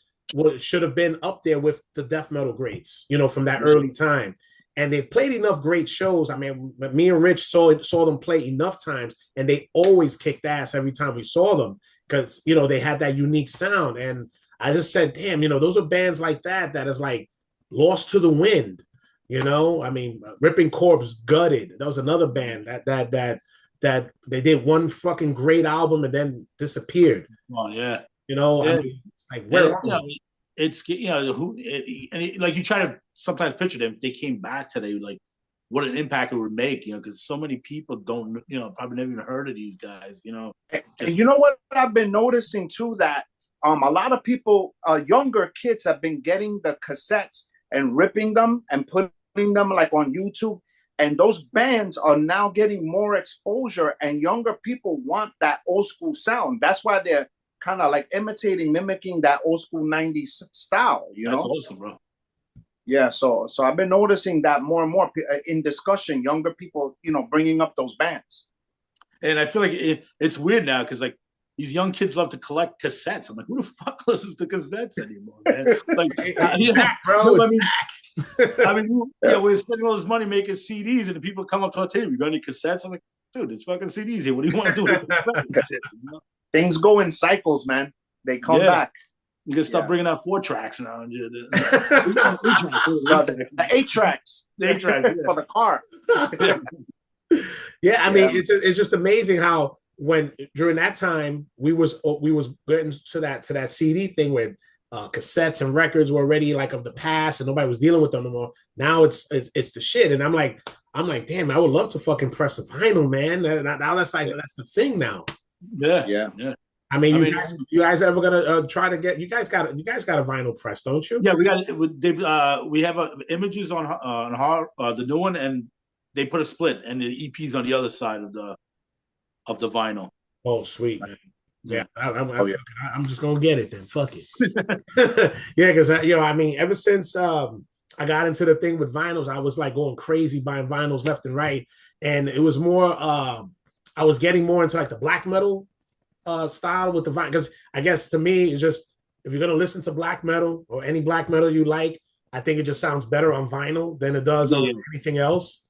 should have been up there with the death metal greats, from that early time. And they played enough great shows. I mean, me and Rich saw them play enough times, and they always kicked ass every time we saw them because they had that unique sound. And I just said, damn, those are bands like that is like lost to the wind. I mean, Ripping Corpse, Gutted. That was another band that they did one fucking great album and then disappeared. Oh yeah. I mean, like where it's like you try to sometimes picture them. If they came back today, like what an impact it would make, because so many people don't, probably never even heard of these guys, And you know what I've been noticing too, that a lot of people, younger kids, have been getting the cassettes and ripping them and putting them like on YouTube. And those bands are now getting more exposure, and younger people want that old school sound. That's why they're kind of like mimicking that old school 90s style, That's awesome, bro. Yeah, so I've been noticing that more and more in discussion, younger people, bringing up those bands. And I feel like it's weird now because like these young kids love to collect cassettes. I'm like, who the fuck listens to cassettes anymore, man? Like, bro. I mean, we're spending all this money making CDs, and the people come up to our table, you got any cassettes? I'm like, dude, it's fucking CDs here. What do you want to do with the shit, Things go in cycles, man. They come back. You can start bringing out 4 tracks now. The 8 tracks. The 8 tracks for the car. Yeah, I mean, it's just amazing how when during that time we was getting to that CD thing where cassettes and records were already like of the past and nobody was dealing with them anymore. Now it's the shit, and I'm like, damn, I would love to fucking press a vinyl, man. Now that's the thing now. Yeah. I mean, you guys ever gonna try to get? You guys got a vinyl press, don't you? Yeah, we got it. We have images on the new one, and they put a split, and the EP's on the other side of the vinyl. Oh, sweet, man. Yeah, I'm just gonna get it then. Fuck it. Yeah, because I mean, ever since I got into the thing with vinyls, I was like going crazy buying vinyls left and right, and it was more. I was getting more into like the black metal style with the vinyl, because I guess to me it's just, if you're gonna listen to black metal or any black metal you like, I think it just sounds better on vinyl than it does on anything else.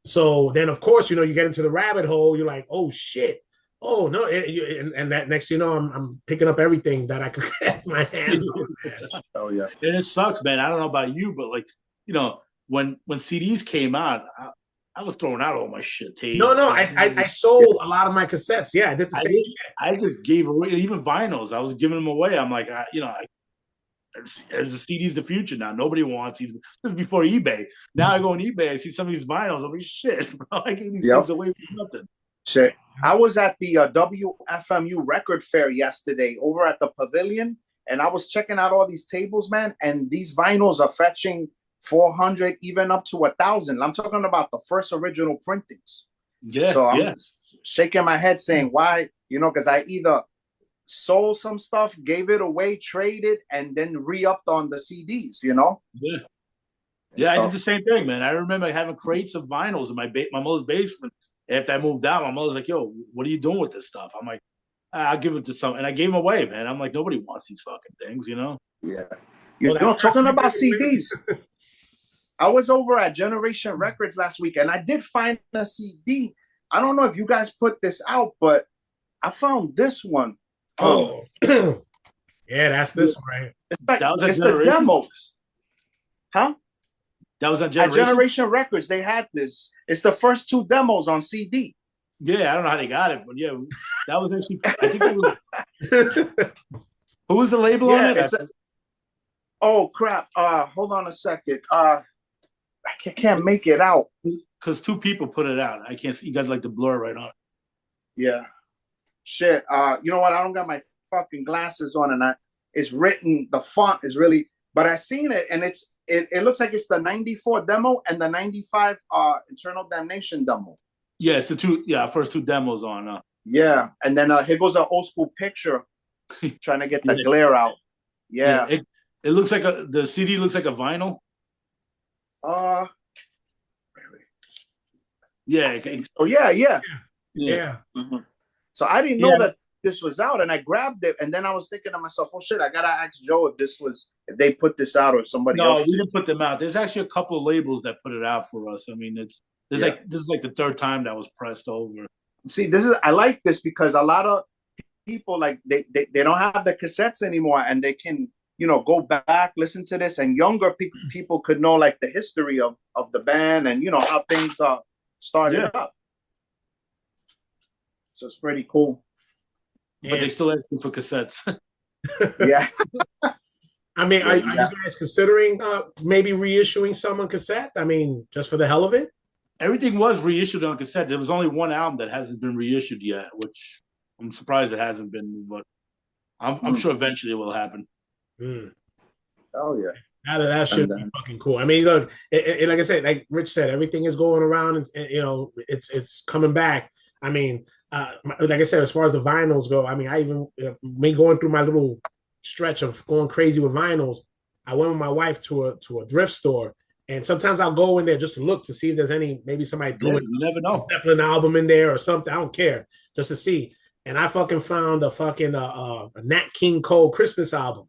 So then, of course, you get into the rabbit hole. You're like, oh shit. Oh no! And that next, I'm picking up everything that I could get my hands on. Oh yeah, and it sucks, man. I don't know about you, but like, when CDs came out, I was throwing out all my shit. Tapes. No, I sold a lot of my cassettes. Yeah, I did the same shit. I just gave away, even vinyls. I was giving them away. I'm like, there's the CD's the future now. Nobody wants these. This is before eBay. Now I go on eBay, I see some of these vinyls. I'm like, shit, bro, I gave these things away for nothing. Shit. I was at the WFMU record fair yesterday over at the pavilion, and I was checking out all these tables, man, and these vinyls are fetching 400, even up to 1,000. I'm talking about the first original printings. Yeah. So I'm shaking my head saying, why? Because I either sold some stuff, gave it away, traded, and then re-upped on the CDs, Yeah. Yeah, I did the same thing, man. I remember having crates of vinyls in my mother's basement. After I moved out, my mother's like, yo, what are you doing with this stuff? I'm like, I'll give it to some. And I gave them away, man. I'm like, nobody wants these fucking things, Yeah. Talking about CDs. I was over at Generation Records last week, and I did find a CD. I don't know if you guys put this out, but I found this one. Oh. Yeah, that's this one, right? It's the demos. Huh? That was on Generation? At Generation Records, they had this. It's the first 2 demos on CD. Yeah, I don't know how they got it, but yeah, that was actually. I think it was. Who was the label on it? Oh crap! Hold on a second. I can't make it out because 2 people put it out. I can't see. You got like the blur right on it. Yeah. Shit. You know what? I don't got my fucking glasses on, and it's written. The font is really. But I seen it, and it looks like it's the 94 demo and the 95 Internal Damnation demo. Yeah, it's the first 2 demos on. Yeah, and then here goes an old school picture, trying to get the glare out. Yeah. It looks like the CD looks like a vinyl. Yeah. Oh yeah. Mm-hmm. So I didn't know that this was out, and I grabbed it, and then I was thinking to myself, "Oh shit, I gotta ask Joe if they put this out or somebody else." No, we didn't put them out. There's actually a couple of labels that put it out for us. I mean, this is like the 3rd time that was pressed over. See, I like this because a lot of people like they don't have the cassettes anymore, and they can go back, listen to this, and younger people could know like the history of the band and how things started up. So it's pretty cool. But they still asking for cassettes. Yeah. I mean, are you guys considering maybe reissuing some on cassette? I mean, just for the hell of it? Everything was reissued on cassette. There was only one album that hasn't been reissued yet, which I'm surprised it hasn't been, but I'm sure eventually it will happen. Oh, yeah. That should be fucking cool. I mean, look, like I said, like Rich said, everything is going around, and it's coming back. I mean, like I said, as far as the vinyls go, I mean, me going through my little stretch of going crazy with vinyls, I went with my wife to a thrift store, and sometimes I'll go in there just to look to see if there's maybe somebody doing you never know. a Zeppelin album in there or something. I don't care, just to see. And I fucking found a Nat King Cole Christmas album.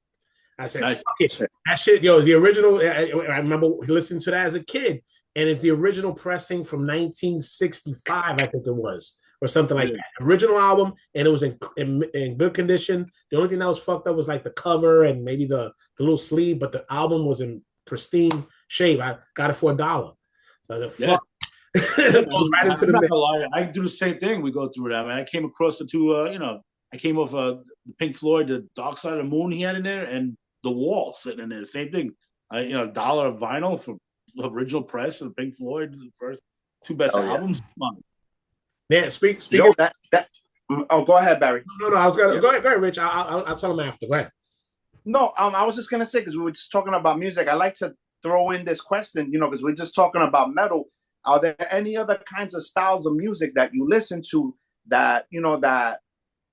I said, nice. Fuck it. That shit, is the original. I remember listening to that as a kid, and it's the original pressing from 1965, I think it was, or something like that. Original album, and it was in good condition. The only thing that was fucked up was like the cover and maybe the little sleeve, but the album was in pristine shape. I got it for $1. So I said, fuck. It goes right into I'm not gonna lie. I do the same thing. We go through that. I mean, I came across the two. I came off the Pink Floyd, the Dark Side of the Moon he had in there, and The Wall sitting in there. Same thing. $1 of vinyl for original press of Pink Floyd, the first two best albums. Yeah, speak. Joe, oh, go ahead, Barry. No, I was gonna go ahead, Rich. I'll tell him after. Go ahead. No, I was just gonna say, because we were just talking about music, I like to throw in this question, because we're just talking about metal. Are there any other kinds of styles of music that you listen to that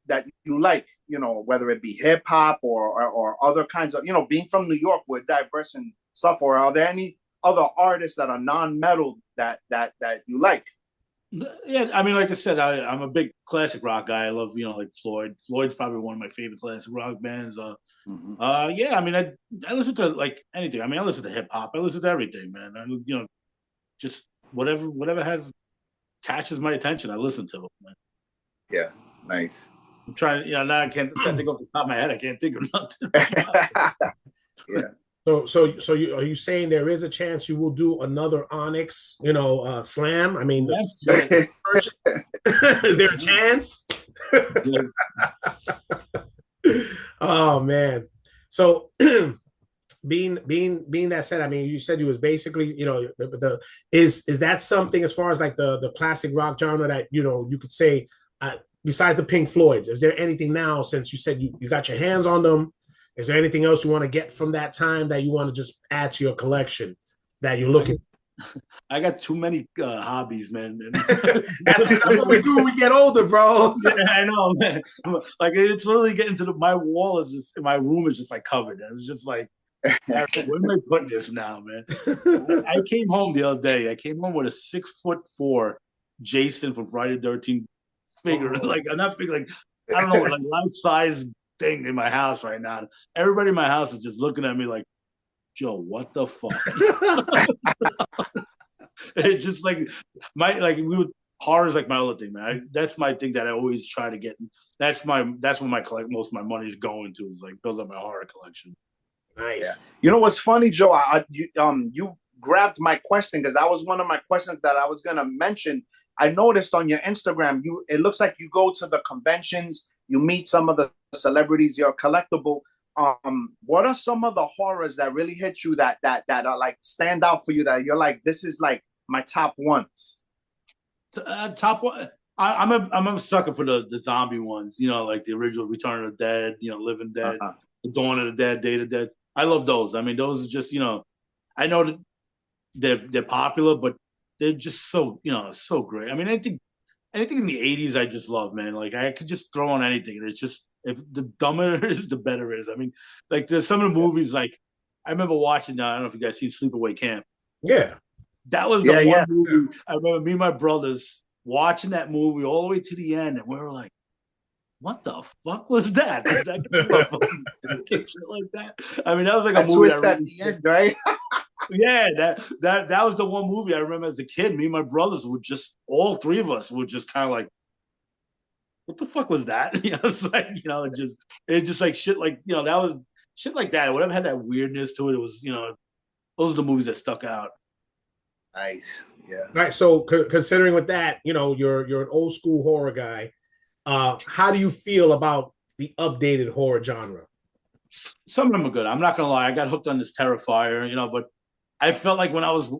that you like? Whether it be hip hop or other kinds of, being from New York, we're diverse and stuff. Or are there any other artists that are non-metal that you like? Yeah, I mean, like I said, I'm a big classic rock guy. I love, like Floyd. Floyd's probably one of my favorite classic rock bands. Yeah, I mean, I listen to like anything. I mean, I listen to hip hop. I listen to everything, man. Just whatever catches my attention, I listen to. Man. Yeah, nice. I'm trying. Now I can't think off the top of my head. I can't think of nothing. Yeah. So are you saying there is a chance you will do another Onyx, slam? I mean, is there a chance? Oh man. So being that said, I mean, you said you was basically, is that something as far as like the classic rock genre that you could say, besides the Pink Floyds, is there anything now, since you said you got your hands on them? Is there anything else you want to get from that time that you want to just add to your collection that you're looking for? I got too many hobbies, man. That's what we do when we get older, bro. Yeah, I know, man. Like, it's literally getting to my wall is just, my room is just like covered. And it's just like, where am I putting this now, man? I came home the other day. I came home with a 6'4" Jason from Friday the 13th figure. Like, I'm not figure, like, I don't know, like life size thing in my house right now. Everybody in my house is just looking at me like, Joe, what the fuck? It's just like horror is like my other thing, man. That's my thing that I always try to get. That's where most of my money's going to, is like build up my horror collection. Nice. Yeah. You know what's funny, Joe? You grabbed my question, because that was one of my questions that I was gonna mention. I noticed on your Instagram, it looks like you go to the conventions, you meet some of the celebrities, you're collectible. What are some of the horrors that really hit you that are like stand out for you, that you're like, this is like my top ones? Top one. I'm a sucker for the zombie ones. Like the original Return of the Dead, Living Dead, The Dawn of the Dead, Day of the Dead. I love those. I mean, those are just, I know that they're popular, but they're just so so great. I mean, anything in the 80s I just love, man. Like, I could just throw on anything. It's just, if the dumber it is, the better it is. I mean, like, there's some of the movies, like, I remember watching, I don't know if you guys seen Sleepaway Camp. Yeah. That was the one movie. I remember me and my brothers watching that movie all the way to the end, and we were like, what the fuck was that? Is that shit like that? I mean, that was like a movie. Twist at the end, right? Yeah, that was the one movie I remember as a kid. Me and my brothers would just, all three of us would just kind of like, what the fuck was that? It's like, it's just like shit, like, that was shit like that. Whatever had that weirdness to it, it was, those are the movies that stuck out. Nice. Yeah. All right. So considering with that, you're an old school horror guy. How do you feel about the updated horror genre? Some of them are good. I'm not gonna lie. I got hooked on this Terrifier, but I felt like when I was,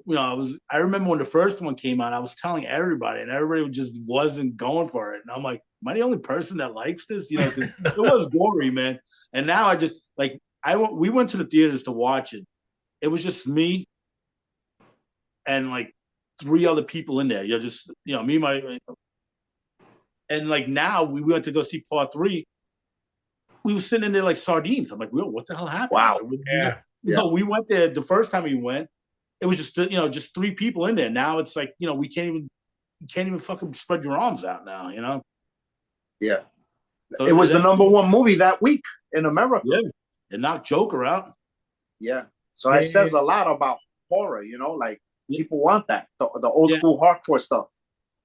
I remember when the first one came out, I was telling everybody, and everybody just wasn't going for it. And I'm like, am I the only person that likes this? Because it was gory, man. And now I just, like, we went to the theaters to watch it. It was just me and like 3 other people in there. Just, me, and like now we went to go see part 3. We were sitting in there like sardines. I'm like, what the hell happened? Wow. We went there the first time we went. It was just, just 3 people in there. Now it's like, we can't even fucking spread your arms out now, Yeah. So it was the #1 movie that week in America. Yeah. It knocked Joker out. Yeah. So it says a lot about horror, like people want that, the old school hardcore stuff.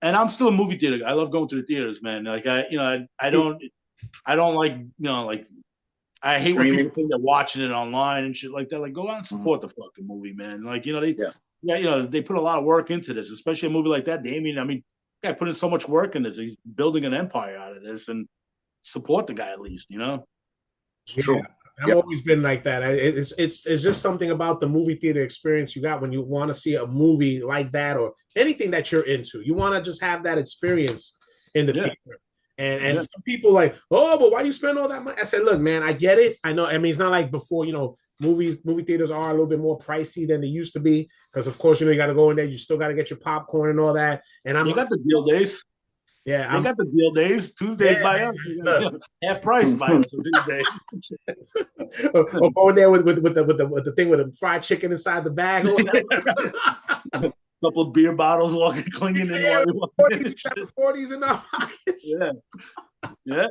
And I'm still a movie theater. I love going to the theaters, man. Like I don't like, like I hate when Streaming. people think they're watching it online and shit like that. Like, go out and support the fucking movie, man. Like, they put a lot of work into this, especially a movie like that. I mean, guy put in so much work in this. He's building an empire out of this, and support the guy at least, It's true. I've always been like that. It's just something about the movie theater experience you got when you want to see a movie like that or anything that you're into. You want to just have that experience in the theater. And some people like, oh, but why you spend all that money? I said, look, man, I get it. I know. I mean, it's not like before, movie theaters are a little bit more pricey than they used to be because, of course, you got to go in there. You still got to get your popcorn and all that. And you got the deal days. Yeah, they got the deal days. Tuesdays by us, half price by us on Tuesdays. or going there with the thing with the fried chicken inside the bag. A couple of beer bottles clinging in. 40s in our pockets. Yeah.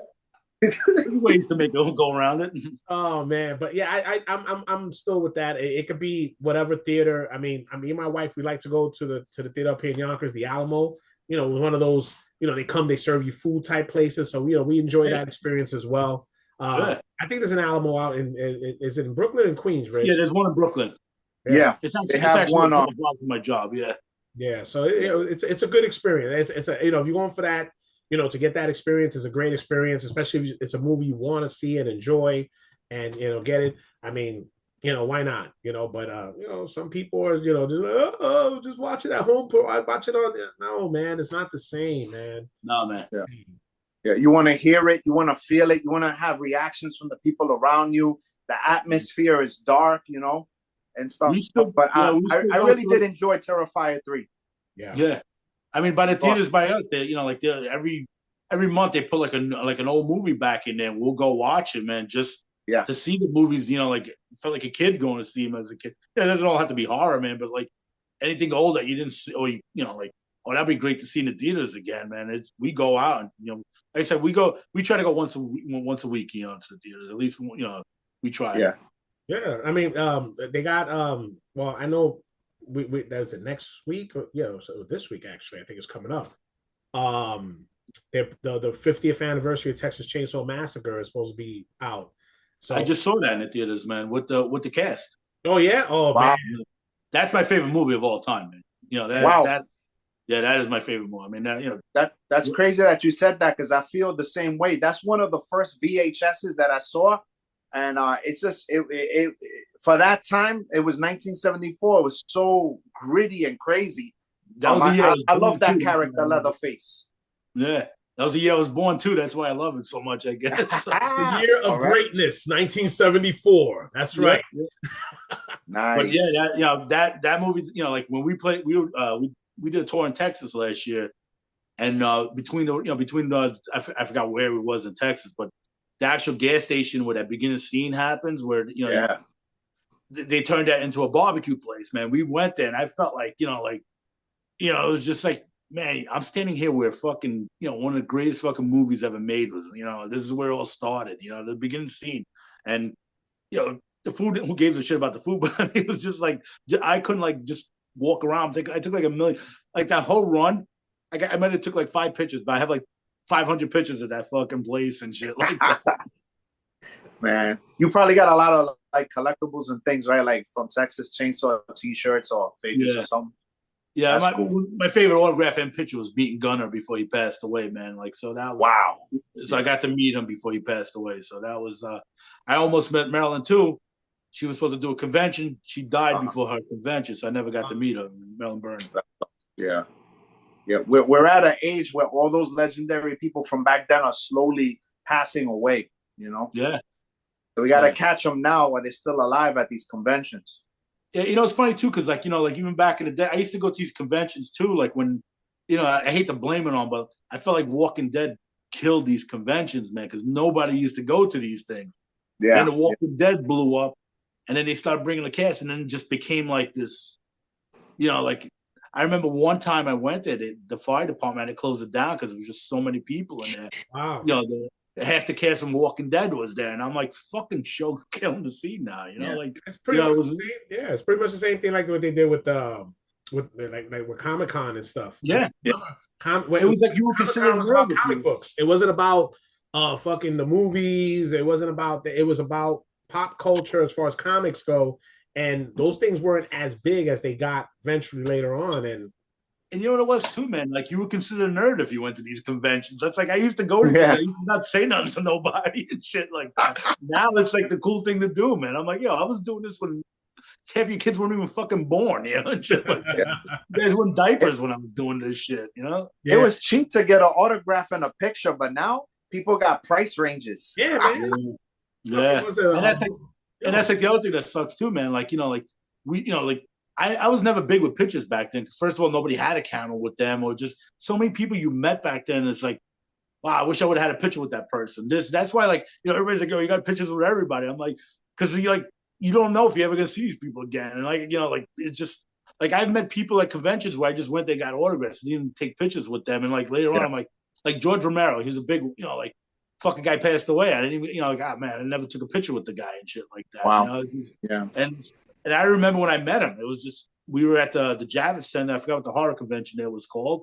Ways to make it go around it. Oh man, but yeah, I'm still with that. It could be whatever theater. I mean, me and my wife, we like to go to the theater up here in Yonkers, the Alamo. One of those. They serve you food type places, so we enjoy that experience as well. I think there's an Alamo out is it in Brooklyn and Queens, right? Yeah, there's one in Brooklyn. Yeah, they have one on my job. Yeah. So it's a good experience. It's if you're going for that, to get that experience is a great experience, especially if it's a movie you want to see and enjoy, and get it. I mean, why not? But some people are just watch it at home. I watch it on. No, man, it's not the same, man. No, man. Yeah. You want to hear it. You want to feel it. You want to have reactions from the people around you. The atmosphere is dark, and stuff. But I really did enjoy Terrifier 3. Yeah. I mean, by the theaters by us, they every month they put like an old movie back in there. We'll go watch it, man. Just to see the movies, like felt like a kid going to see them as a kid. It doesn't all have to be horror, man, but like anything old that you didn't see, or that'd be great to see in the theaters again, man. We go out and like I said, we try to go once a week, to the theaters. At least we try. Yeah. I mean, they got well, I know we that's it next week. So this week actually, I think it's coming up. The 50th anniversary of Texas Chainsaw Massacre is supposed to be out. So I just saw that in the theaters, man, with the cast. Oh yeah, wow. Man, that's my favorite movie of all time, man. That is my favorite movie. I mean, that's crazy that you said that because I feel the same way. That's one of the first VHSs that I saw, and it's just it for that time. It was 1974. It was so gritty and crazy. I love that character, Leatherface. Yeah. That was the year I was born too. That's why I love it so much, I guess. The year of greatness, 1974. That's right. Nice. But that movie, like when we played, we did a tour in Texas last year, and between I forgot where it was in Texas, but the actual gas station where that beginning scene happens, where they turned that into a barbecue place. Man, we went there, and I felt like it was just like. Man, I'm standing here where fucking, one of the greatest fucking movies ever made was, this is where it all started, the beginning scene. And, the food, who gives a shit about the food, but it was just like, I couldn't like just walk around. I took like a million, like that whole run. I might have took like 5 pictures, but I have like 500 pictures of that fucking place and shit like that. Man, you probably got a lot of like collectibles and things, right? Like from Texas Chainsaw t-shirts or figures or something. Yeah, my favorite autograph and picture was meeting Gunner before he passed away, man. Like, so that was, wow. So I got to meet him before he passed away. So that was, I almost met Marilyn too. She was supposed to do a convention. She died before her convention, so I never got to meet her, Marilyn Burns. Yeah. We're at an age where all those legendary people from back then are slowly passing away, Yeah. So we got to catch them now while they're still alive at these conventions. Yeah, it's funny too, because like even back in the day, I used to go to these conventions too. Like when, I hate to blame it on, but I felt like Walking Dead killed these conventions, man, because nobody used to go to these things. Yeah. And the Walking Dead blew up, and then they started bringing the cast, and then it just became like this, like I remember one time I went there, the fire department had to close it down because there was just so many people in there. Wow. Half the cast from Walking Dead was there, and I'm like, "Fucking show, killing the scene now." Like it's pretty much the same. Yeah, it's pretty much the same thing like what they did with with with Comic-Con and stuff. Yeah, yeah. It was like you were considered was about comic books. It wasn't about fucking the movies. It wasn't about it was about pop culture as far as comics go. And those things weren't as big as they got eventually later on. And you know what it was too, man? Like you were considered a nerd if you went to these conventions. That's like I used to go to these, I used to not say nothing to nobody and shit like that. Now it's like the cool thing to do, man. I'm like, yo, I was doing this when half your kids weren't even fucking born, you know, and shit like that. You guys were in diapers when I was doing this shit, you know? Yeah. It was cheap to get an autograph and a picture, but now people got price ranges. Yeah, man. Yeah. And that's like the other thing that sucks too, man. Like, you know, like we, you know, like I was never big with pictures back then. First of all, nobody had a camera with them, or just so many people you met back then. It's like, wow, I wish I would have had a picture with that person. That's why, like, you know, everybody's like, oh, you got pictures with everybody. I'm like, because you like, you don't know if you're ever gonna see these people again. And like, you know, like it's just like I've met people at conventions where I just went, they got autographs, didn't even take pictures with them. And like later on, I'm like George Romero, he's a big, you know, like fucking guy passed away. I didn't even, you know, like, oh man, I never took a picture with the guy and shit like that. Wow. You know? And I remember when I met him, it was just we were at the Javits Center. I forgot what the horror convention there was called.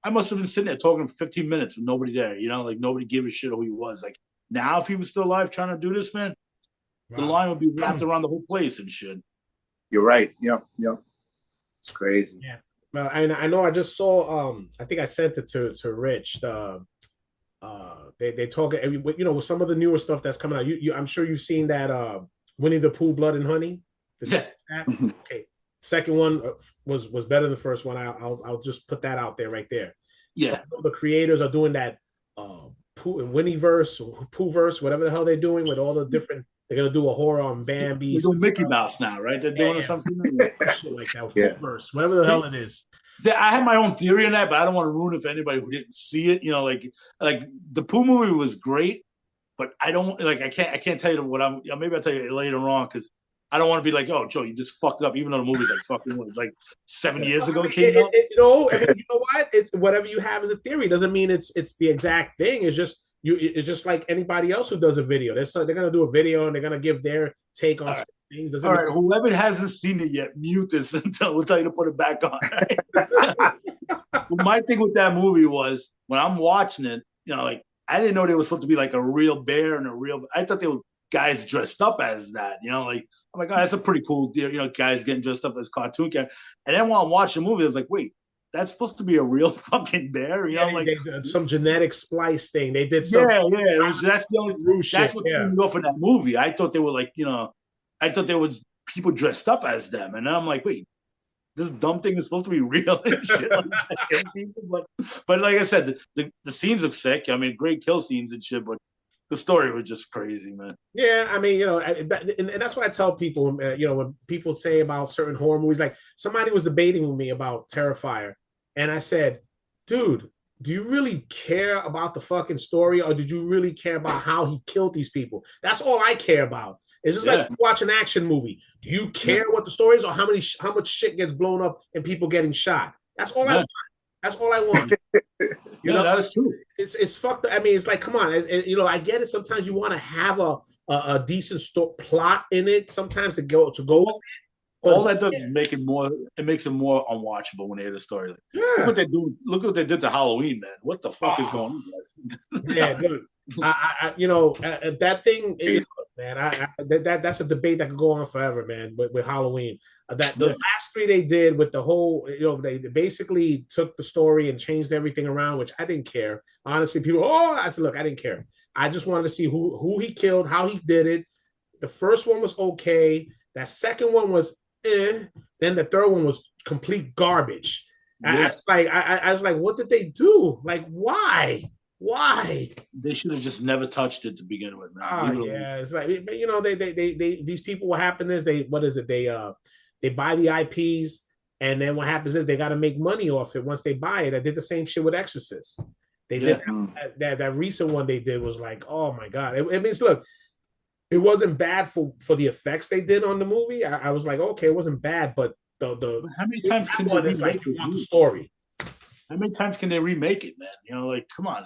I must have been sitting there talking for 15 minutes with nobody there. You know, like nobody gave a shit who he was. Like now, if he was still alive trying to do this, man, the line would be wrapped around the whole place and shit. You're right. Yep. It's crazy. Yeah. Well, I know. I just saw. I think I sent it to Rich. They talk. You know, with some of the newer stuff that's coming out. I'm sure you've seen that. Winnie the Pooh, Blood and Honey. Okay. Second one was better than the first one. I'll just put that out there right there. Yeah. So the creators are doing that Pooh and Winnie verse, Pooh verse, whatever the hell they're doing with all the different. They're gonna do a horror on Bambi. They're doing Mickey Mouse now, right? They're doing something shit like that. Pooh verse, whatever the hell it is. I have my own theory on that, but I don't want to ruin it for anybody who didn't see it. You know, like the Pooh movie was great, but I don't like. I can't tell you what I'm. You know, maybe I'll tell you later on because I don't want to be like, oh, Joe, you just fucked it up, even though the movie's like fucking like 7 years ago. You know, I mean, you know what? It's whatever you have as a theory doesn't mean it's the exact thing. It's just it's just like anybody else who does a video. They're gonna do a video and they're gonna give their take on things. All right, whoever hasn't seen it yet, mute this until we'll tell you to put it back on. Well, my thing with that movie was when I'm watching it, you know, like I didn't know they were supposed to be like a real bear and a real. I thought they were guys dressed up as that, you know, like I'm like, oh, that's a pretty cool deal, you know, guys getting dressed up as cartoon characters. And then while I'm watching the movie, I was like, wait, that's supposed to be a real fucking bear, you know, like they did some genetic splice thing. They did something. Yeah. That's the only that's what threw me off in that movie. I thought they were like, you know, I thought there was people dressed up as them, and I'm like, wait, this dumb thing is supposed to be real and shit like that. But like I said, the scenes look sick. I mean, great kill scenes and shit, but the story was just crazy, man. Yeah, I mean, you know, and that's what I tell people. You know, when people say about certain horror movies, like somebody was debating with me about Terrifier, and I said, dude, do you really care about the fucking story, or did you really care about how he killed these people? That's all I care about. It's just like you watch an action movie. Do you care what the story is, or how much shit gets blown up and people getting shot? That's all I want. That's all I want. You know, that's true. It's fucked. I mean, it's like, come on. You know, I get it. Sometimes you want to have a decent plot in it. Sometimes to go with it. All that does is make it more. It makes it more unwatchable when they hear the story. Look what they do. Look what they did to Halloween, man. What the fuck is going on? Yeah, dude. You know, that thing. You know, man, that's a debate that could go on forever, man. With Halloween, the last three they did with the whole, you know, they basically took the story and changed everything around, which I didn't care. Honestly, people, I said, look, I didn't care. I just wanted to see who he killed, how he did it. The first one was okay. That second one was then the third one was complete garbage. I was like, what did they do? Like, why? They should have just never touched it to begin with, man. It's like, you know, they these people. What happened is they buy the IPs, and then what happens is they got to make money off it once they buy it. I did the same shit with Exorcist. They did that recent one they did was like, oh my god. It means, look, it wasn't bad for the effects they did on the movie. I was like, okay, it wasn't bad, but the how many times can they remake the story? How many times can they remake it, man? You know, like, come on.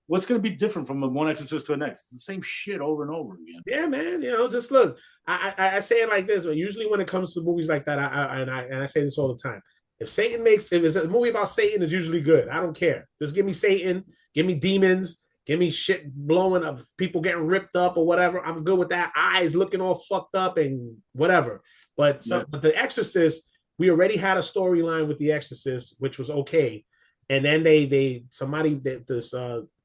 What's going to be different from one Exorcist to the next? It's the same shit over and over again. Yeah, man. You know, just look. I say it like this. Usually when it comes to movies like that, and I say this all the time. If it's a movie about Satan, it's usually good. I don't care. Just give me Satan, give me demons, give me shit blowing up, people getting ripped up or whatever. I'm good with that. Eyes looking all fucked up and whatever. But The Exorcist, we already had a storyline with The Exorcist, which was okay. And then this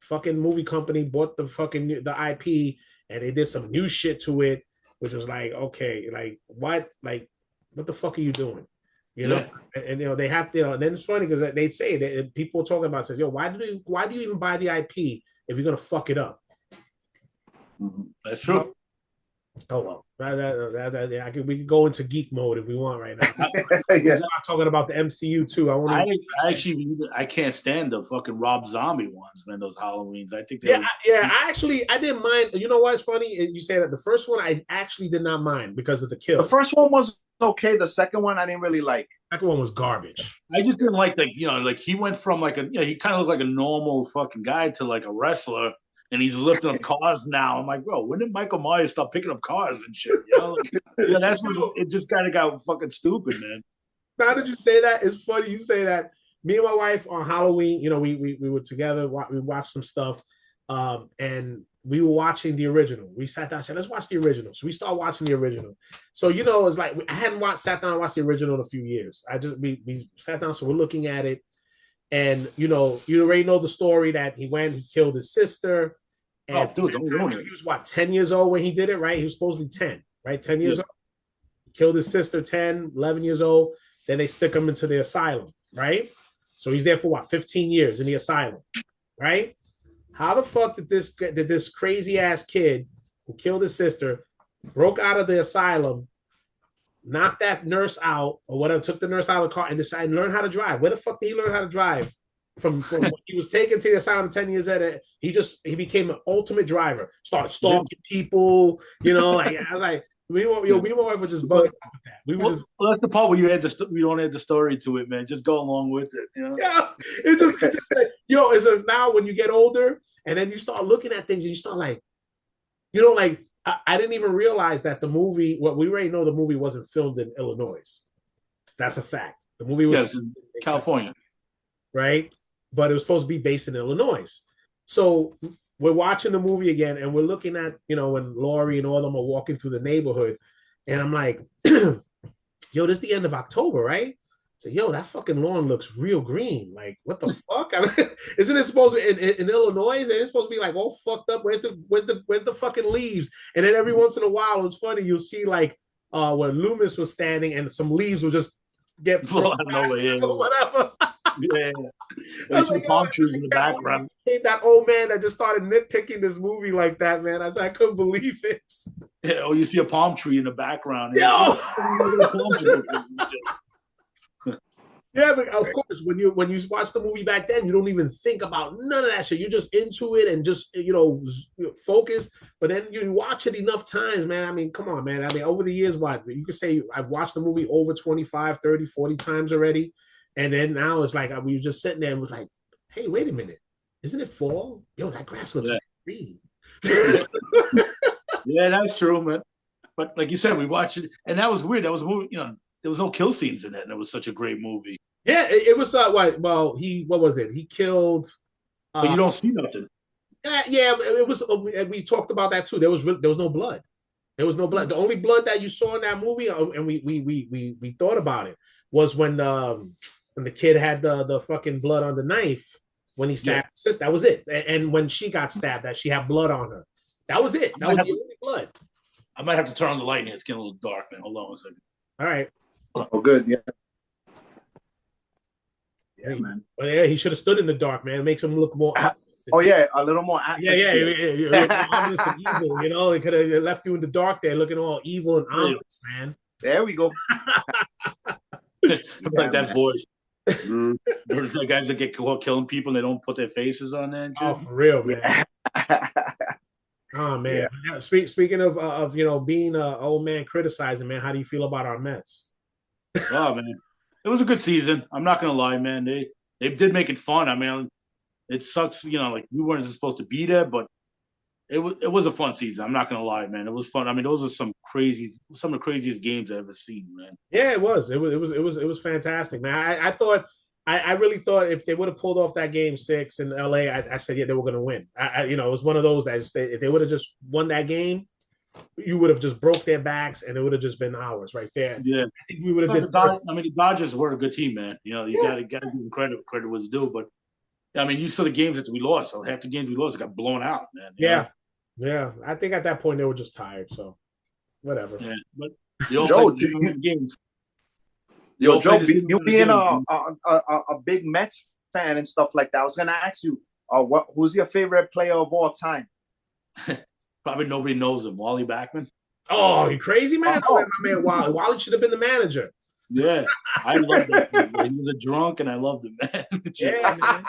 fucking movie company bought the IP, and they did some new shit to it, which was like, okay, like what the fuck are you doing? You know, and they have to, and then it's funny because they say that people talking about says, yo, why do you even buy the IP if you're gonna fuck it up? That's true. Oh well, we can go into geek mode if we want right now. We're not talking about the MCU too. I can't stand the fucking Rob Zombie ones, man. Those Halloweens. I think I didn't mind. You know what's funny? You say that the first one I actually did not mind because of the kill. The first one was okay. The second one I didn't really like. The second one was garbage. I just didn't like he went from he kind of looks like a normal fucking guy to like a wrestler. And he's lifting up cars now. I'm like, bro, when did Michael Myers stop picking up cars and shit? That's when it just kind of got fucking stupid, man. Now that you say that, it's funny you say that. Me and my wife on Halloween, we were together. We watched some stuff, and we were watching the original. We sat down and said, let's watch the original. So we started watching the original. So, it's like I hadn't sat down and watched the original in a few years. We sat down, so we're looking at it. And, you already know the story that he killed his sister. And he was 10 years old when he did it, right? He was supposedly 10, right? 10 years old. He killed his sister, 10, 11 years old. Then they stick him into the asylum, right? So he's there for 15 years in the asylum, right? How the fuck did this crazy ass kid who killed his sister broke out of the asylum, knocked that nurse out or whatever, took the nurse out of the car and decided to learn how to drive? Where the fuck did he learn how to drive? From when he was taken to the asylum 10 years later, he became an ultimate driver. Started stalking people, like I was like, me and my wife were just bugging out with that. That's the part where we don't add the story to it, man. Just go along with it. Yeah, it's just it's just now when you get older and then you start looking at things and you start like, I didn't even realize that the movie. Well, we already know the movie wasn't filmed in Illinois. That's a fact. The movie was in California, right? But it was supposed to be based in Illinois. So we're watching the movie again and we're looking at, when Laurie and all of them are walking through the neighborhood. And I'm like, yo, this is the end of October, right? So, yo, that fucking lawn looks real green. Like, what the fuck? I mean, isn't it supposed to in Illinois? And it's supposed to be like all fucked up. Where's the fucking leaves? And then every once in a while, it's funny. You'll see like where Loomis was standing and some leaves will just get thrown or whatever. Yeah. There's some palm trees in the background. That old man that just started nitpicking this movie like that, man. I couldn't believe it. Yeah, or you see a palm tree in the background. Yo! Yeah, but of course, when you watch the movie back then, you don't even think about none of that shit. You're just into it and just focused. But then you watch it enough times, man. I mean, come on, man. I mean, over the years, you could say I've watched the movie over 25, 30, 40 times already. And then now it's like we were just sitting there and was like, hey, wait a minute. Isn't it fall? Yo, that grass looks green. Yeah, that's true, man. But like you said, we watched it, and that was weird. That was a movie, there was no kill scenes in it, and it was such a great movie. Yeah, it was what was it? He killed. But you don't see nothing. Yeah, it was. We talked about that too. There was no blood. There was no blood. The only blood that you saw in that movie, and we thought about it, was when the kid had the fucking blood on the knife when he stabbed his sister. That was it. And when she got stabbed, that she had blood on her. That was it. That was the only blood. I might have to turn on the light here. It's getting a little dark, man. Hold on a second. All right. Oh, good. Yeah. Yeah, man. But yeah, he should have stood in the dark, man. It makes him look more. Oh yeah, a little more. Yeah. Ominous and evil. It could have left you in the dark there, looking all evil and ominous, man. There we go. Like that voice. There's the guys that get caught killing people and they don't put their faces on there. Oh, for real, man. Oh man. Yeah. Speaking of being an old man criticizing, man, how do you feel about our Mets? Oh man, it was a good season. I'm not gonna lie, man. They did make it fun. I mean, it sucks, like we weren't supposed to be there, but it was a fun season. I'm not gonna lie, man. It was fun. I mean, those are some of the craziest games I've ever seen, man. Yeah, it was. It was fantastic, man. I really thought if they would have pulled off that game 6 in LA, I said yeah, they were going to win. It was one of those that if they would have just won that game, you would have just broke their backs, and it would have just been ours right there. Yeah, I think we would have been. The Dodgers were a good team, man. You got to give them credit. Credit was due, but I mean, you saw the games that we lost. So half the games we lost got blown out, man. Yeah. I think at that point they were just tired. So whatever. Yeah, but Joe, games. Joe, you being a big Mets fan and stuff like that, I was gonna ask you, who's your favorite player of all time? Probably nobody knows him. Wally Backman. Oh, you crazy, man? Oh, my man, Wally should have been the manager. Yeah, I loved him. He was a drunk, and I loved him, man. Yeah, man.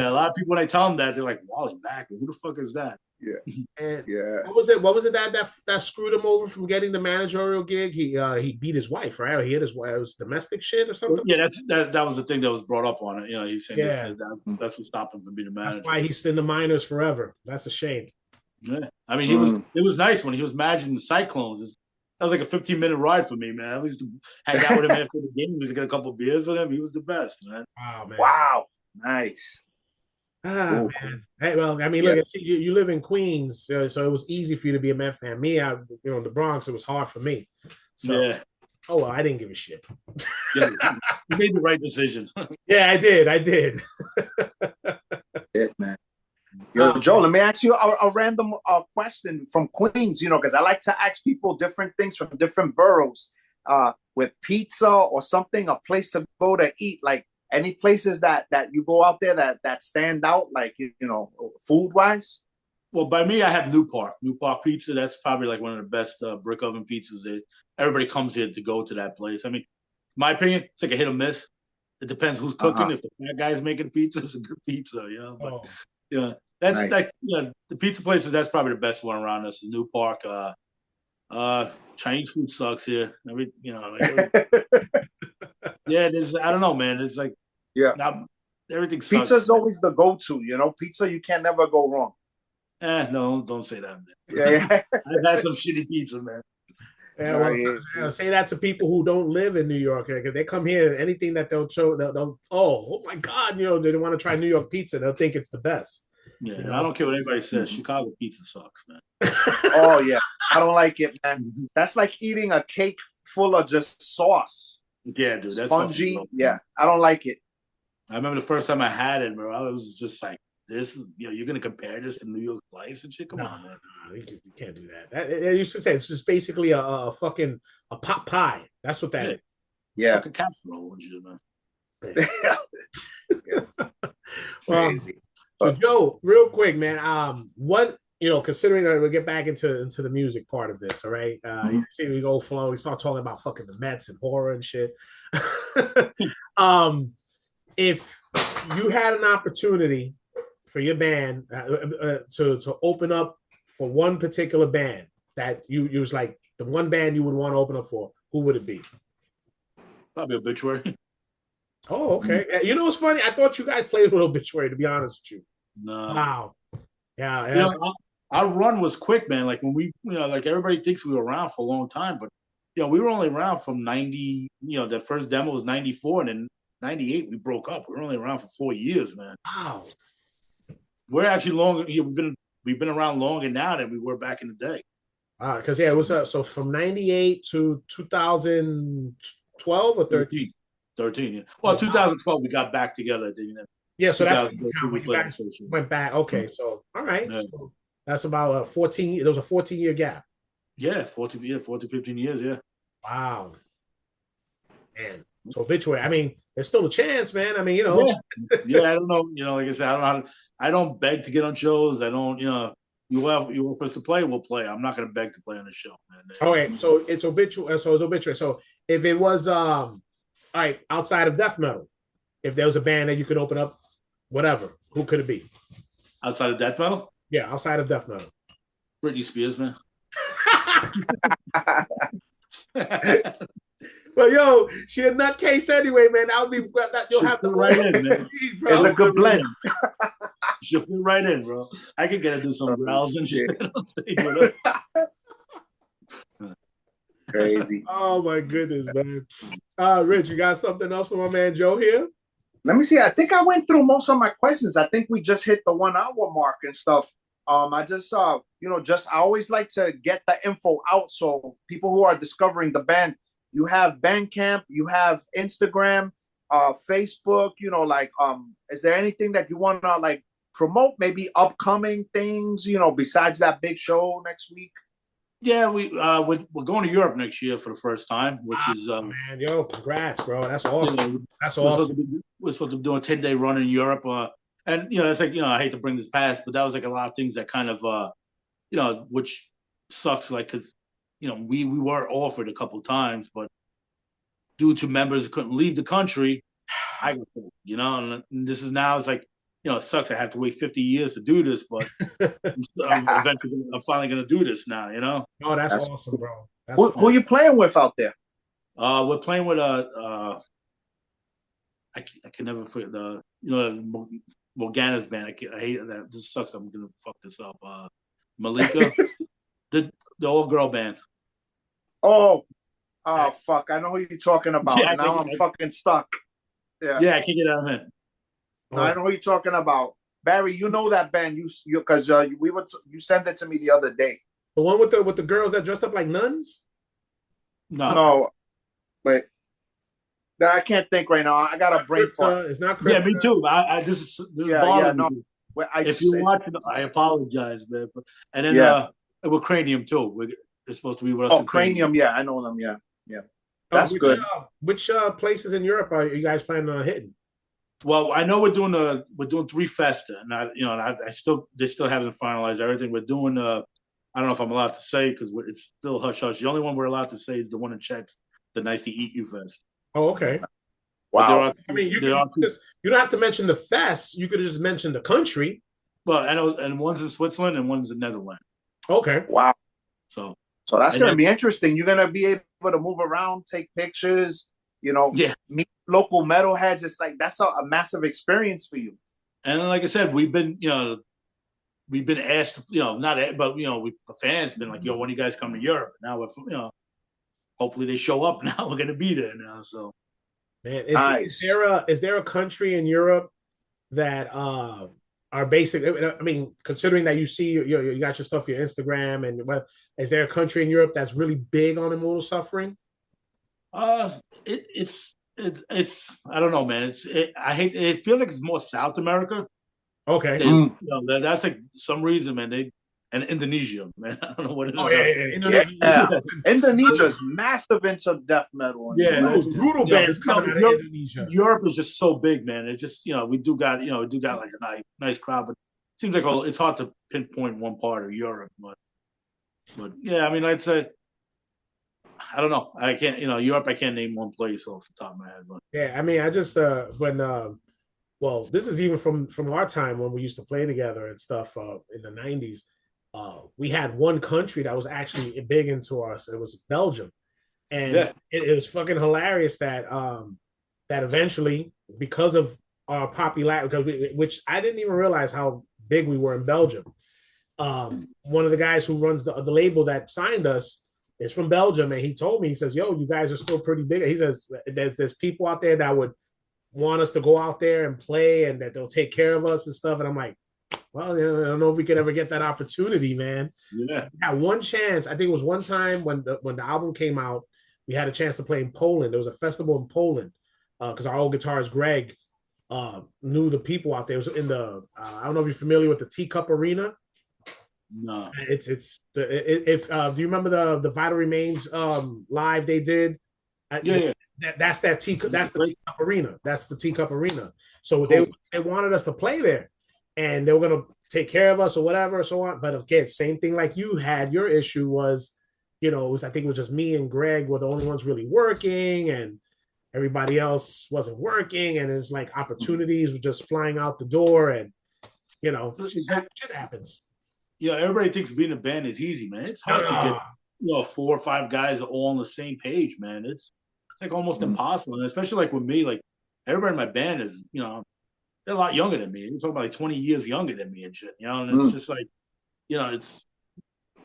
A lot of people when I tell them that, they're like, Wally Backman, who the fuck is that? Yeah. And yeah. What was it that screwed him over from getting the managerial gig? He beat his wife, right? Or he hit his wife. It was domestic shit or something. Yeah, that was the thing that was brought up on it. He's saying that's what stopped him from being a manager. That's why he's in the minors forever. That's a shame. Yeah, I mean, it was nice when he was managing the Cyclones. That was like a 15-minute ride for me, man. I used to hang out with him after the game. We used to get a couple of beers with him. He was the best, man. Wow, man. Wow, nice. Man. Hey, well, I mean, look, you live in Queens, so it was easy for you to be a Met fan. Me, in the Bronx, it was hard for me. So, yeah. Oh well, I didn't give a shit. Yeah, you made the right decision. Yeah, I did. It, man. Yo, Joe, let me ask you a random question from Queens, because I like to ask people different things from different boroughs. With pizza or something, a place to go to eat, like any places that you go out there that stand out, like, food wise? Well, by me, I have New Park Pizza. That's probably like one of the best brick oven pizzas. Everybody comes here to go to that place. I mean, my opinion, it's like a hit or miss. It depends who's cooking. If the fat guy's making pizza, it's a good pizza, But, that's right. Like the pizza places. That's probably the best one around us. Is New Park. Chinese food sucks here. There's I don't know, man. It's like everything sucks. Pizza's always the go-to. Pizza, you can never go wrong. No, don't say that, man. Yeah. I've had some shitty pizza, man. Yeah, well, say that to people who don't live in New York, because they come here, anything that they'll show, oh my God, they want to try New York pizza. They'll think it's the best. Yeah, and I don't care what anybody says. Chicago pizza sucks, man. Oh yeah, I don't like it, man. That's like eating a cake full of just sauce. Yeah, dude, that's spongy. Yeah, I don't like it. I remember the first time I had it, bro. I was just like, "This, you're gonna compare this to New York slice and shit? Come on, man. You can't do that. You should say it's just basically a fucking pot pie. That's what that is. Yeah, like a casserole and shit, man. Crazy. So Joe, real quick, man. What considering that we'll get back into the music part of this, all right? You see, we go flow. We start talking about fucking the Mets and horror and shit. If you had an opportunity for your band to open up for one particular band that you was like the one band you would want to open up for, who would it be? Probably Obituary. Oh, okay. What's funny? I thought you guys played with Obituary, to be honest with you. No. Wow. Yeah. Our run was quick, man. Like when we, like everybody thinks we were around for a long time, but we were only around from 90. The first demo was 94, and then 98 we broke up. We were only around for 4 years, man. Wow. We're actually longer. We've been around longer now than we were back in the day. Because it was so from 98 to 2012 or 13. 13, yeah. Well, 2012 we got back together. Yeah, so that's when you guys went back. Okay, so all right, so that's about 14. There was a 14-year gap. Yeah, 14, 15 years. Yeah. Wow. Man, so Obituary. I mean, there's still a chance, man. I mean, Yeah, I don't know. Like I said, I don't beg to get on shows. I don't. You want us to play, we'll play. I'm not going to beg to play on the show, man. Okay, so it's Obituary. So it's Obituary. So if it was all right, outside of death metal, if there was a band that you could open up, whatever, who could it be? Outside of death metal? Yeah, outside of death metal. Britney Spears, man. But yo, she a nutcase anyway, man. That'll be you'll She'll have the fit right in, man. bro. It's a good blend. She'll fit right in, bro. I could get her to do some growls and shit. Crazy. Oh my goodness, man. Rich, you got something else for my man Joe here? Let me see. I think I went through most of my questions. I think we just hit the 1 hour mark and stuff. I just I always like to get the info out. So people who are discovering the band, you have Bandcamp, you have Instagram, Facebook, is there anything that you want to like promote? Maybe upcoming things, besides that big show next week? Yeah, we're going to Europe next year for the first time, which is man, yo, congrats, bro. That's awesome. Yeah, That's awesome. We're supposed to be doing a 10-day run in Europe, and it's like I hate to bring this past, but that was like a lot of things that kind of which sucks, like because we were offered a couple times, but due to members who couldn't leave the country, I got told, and this is now it's like it sucks. I have to wait 50 years to do this, but I'm finally gonna do this now. Oh, that's awesome, bro. Who are you playing with out there? We're playing with I can never forget Morgana's band. I hate that. This sucks. I'm gonna fuck this up. Malika, the old girl band. Oh, fuck! I know who you're talking about. Yeah, now I'm fucking stuck. Yeah, I can't get out of it. I know who you're talking about, Barry. You know that band? You because you sent it to me the other day. The one with the girls that dressed up like nuns? No, wait. I can't think right now. I got a brain fart. It's not Crypta. Yeah, me too. This is bothering me. If you watch it, I apologize, man. And then with Cranium too. They're supposed to be with us. Oh, Cranium. Yeah, I know them. Yeah. That's good. Which places in Europe are you guys planning on hitting? Well, I know we're doing 3 festa, and they still haven't finalized everything. We're doing I don't know if I'm allowed to say because it's still hush hush. The only one we're allowed to say is the one in Czechs, the Nice to Eat You Fest. Oh, okay. Wow. You don't have to mention the fest. You could just mention the country. Well, I know, and one's in Switzerland and one's in Netherlands. Okay. Wow. So that's going to be interesting. You're going to be able to move around, take pictures, meet local metalheads. It's like that's a massive experience for you. And like I said, we've been asked, but the fans been like, when do you guys come to Europe? Now we're, hopefully they show up. Now we're going to be there now. So, man, is there a country in Europe that are basic? I mean, considering that you got your stuff, your Instagram, and what is there a country in Europe that's really big on immortal suffering? It's I don't know, man. It feels like it's more South America. Okay. That's like some reason, man. And Indonesia, man. I don't know what it is. Oh, yeah. Indonesia is massive into death metal. Yeah, brutal bands coming out of Indonesia. Europe is just so big, man. It's just we do got like a nice crowd, but it seems like it's hard to pinpoint one part of Europe. But yeah, I mean, I'd say I don't know. I can't Europe. I can't name one place off the top of my head. But yeah, I mean, I just well, this is even from our time when we used to play together and stuff in the 90s. We had one country that was actually big into us. It was Belgium, and it was fucking hilarious that that eventually, because of our popularity, which I didn't even realize how big we were in Belgium. One of the guys who runs the label that signed us is from Belgium, and he told me, he says, "Yo, you guys are still pretty big." He says there's people out there that would want us to go out there and play, and that they'll take care of us and stuff. And I'm like, well, I don't know if we could ever get that opportunity, man. Yeah. We had one chance. I think it was one time when the album came out, we had a chance to play in Poland. There was a festival in Poland because our old guitarist Greg knew the people out there. It was in the I don't know if you're familiar with the Teacup Arena. No. Do you remember the Vital Remains live they did? Yeah. That's the Teacup Arena. That's the Teacup Arena. So they wanted us to play there. And they were going to take care of us or whatever, so on. But again, same thing like you had. Your issue was, I think it was just me and Greg were the only ones really working, and everybody else wasn't working. And it's like opportunities were just flying out the door, and shit happens. Yeah, everybody thinks being a band is easy, man. It's hard to get 4 or 5 guys all on the same page, man. It's it's like almost impossible, and especially like with me, like everybody in my band is, you know, they're a lot younger than me. We're talking about like 20 years younger than me and shit, you know. And it's just like, you know, it's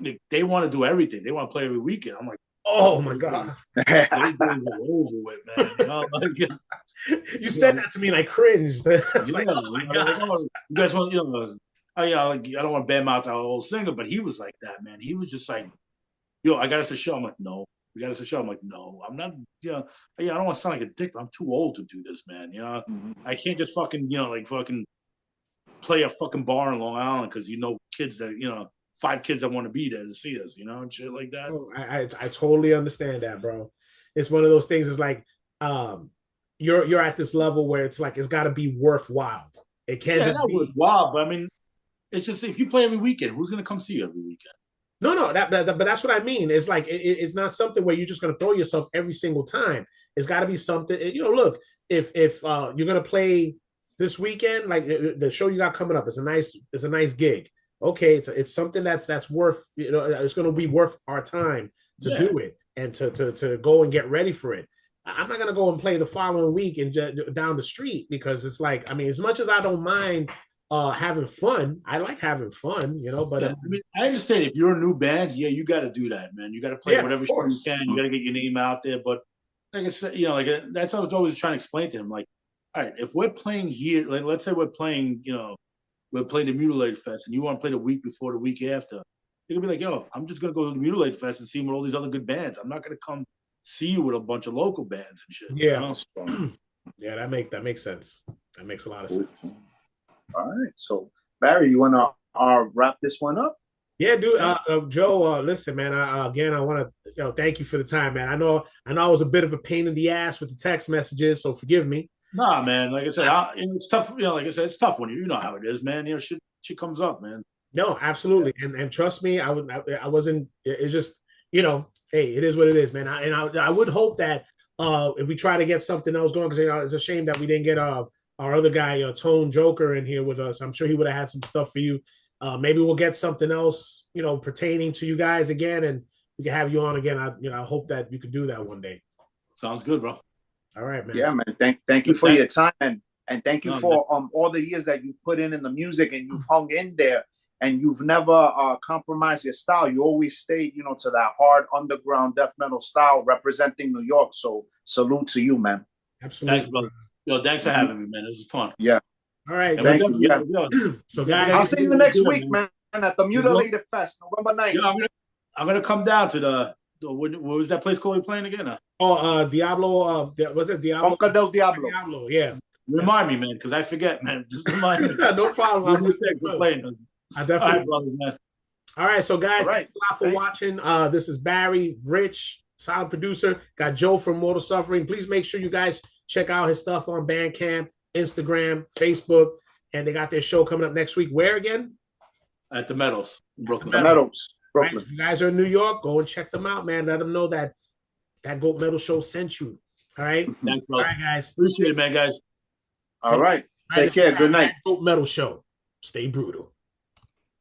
like, they want to do everything. They want to play every weekend. I'm like, oh my god, those days are over with, man. You know, like, you said that to me and I cringed. I was like, oh my god, like, oh, you guys want, you know, like, I don't want to badmouth our old singer, but he was like that, man. He was just like, yo, I got us a show. I'm like, no. We got us a show. I'm like, no, I'm not, you know, I don't want to sound like a dick, but I'm too old to do this, man. You know, I can't just fucking, you know, like fucking play a fucking bar in Long Island because, you know, kids that, you know, 5 kids that want to be there to see us, you know, and shit like that. Oh, I totally understand that, bro. It's one of those things. It's like, you're at this level where it's like, it's got to be worthwhile. It can't just be worthwhile, but I mean, it's just, if you play every weekend, who's going to come see you every weekend? No, but that's what I mean. It's like it's not something where you're just gonna throw yourself every single time. It's got to be something. You know, look, if you're gonna play this weekend, like the show you got coming up, it's a nice gig. Okay, it's something that's worth, you know, it's gonna be worth our time to do it and to go and get ready for it. I'm not gonna go and play the following week and down the street, because it's like, I mean, as much as I don't mind having fun, I like having fun, you know, but I mean, I understand if you're a new band, you got to do that, man. You got to play whatever show you can. You got to get your name out there. But like I said, you know, like that's what I was always trying to explain to him. Like, all right, if we're playing here, like let's say we're playing, you know, we're playing the Mutilated Fest, and you want to play the week before, the week after, you're gonna be like, yo, I'm just gonna go to the Mutilated Fest and see him with all these other good bands. I'm not gonna come see you with a bunch of local bands and shit. Yeah, you know? Yeah, that makes sense. That makes a lot of sense. All right, so Barry, you wanna wrap this one up? Yeah, dude. Joe, listen, man. Again, I want to thank you for the time, man. I know I was a bit of a pain in the ass with the text messages, so forgive me. Nah, man. Like I said, it's tough. You know, like I said, it's tough when you know how it is, man. You know, shit comes up, man. No, absolutely, and trust me, I wasn't. It's just, you know, hey, it is what it is, man. I would hope that if we try to get something else going, because you know, it's a shame that we didn't get our other guy, Tone Joker, in here with us. I'm sure he would have had some stuff for you. Maybe we'll get something else, you know, pertaining to you guys again, and we can have you on again. I hope that you could do that one day. Sounds good, bro. All right, man. Yeah, man. Thank you for your time, and thank you for all the years that you've put in the music, and you've hung in there, and you've never compromised your style. You always stayed, you know, to that hard underground death metal style, representing New York. So salute to you, man. Absolutely. Thanks, brother. Yo, thanks for having me, man. This was fun. Yeah. All right. Thank you. Yeah. So, guys, I'll see you next week, man, at the Mutilated Fest, November 9th. Yeah, I'm gonna come down to the what was that place called we playing again? Diablo. Was it Diablo? Conca del Diablo. Diablo, yeah. Remind me, man, because I forget, man. Just remind me. No problem. I definitely. All right, brothers, man. All right, so guys, thanks a lot for watching. This is Barry, Rich, sound producer. Got Joe from Mortal Suffering. Please make sure you guys check out his stuff on Bandcamp, Instagram, Facebook, and they got their show coming up next week. Where again? At the Meadows, Brooklyn. The Meadows, Brooklyn. Right? If you guys are in New York, go and check them out, man. Let them know that Goat Metal Show sent you. All right? Thanks, bro. All right, guys. Appreciate it, man, guys. All right. Take care. Good night. Goat Metal Show. Stay brutal.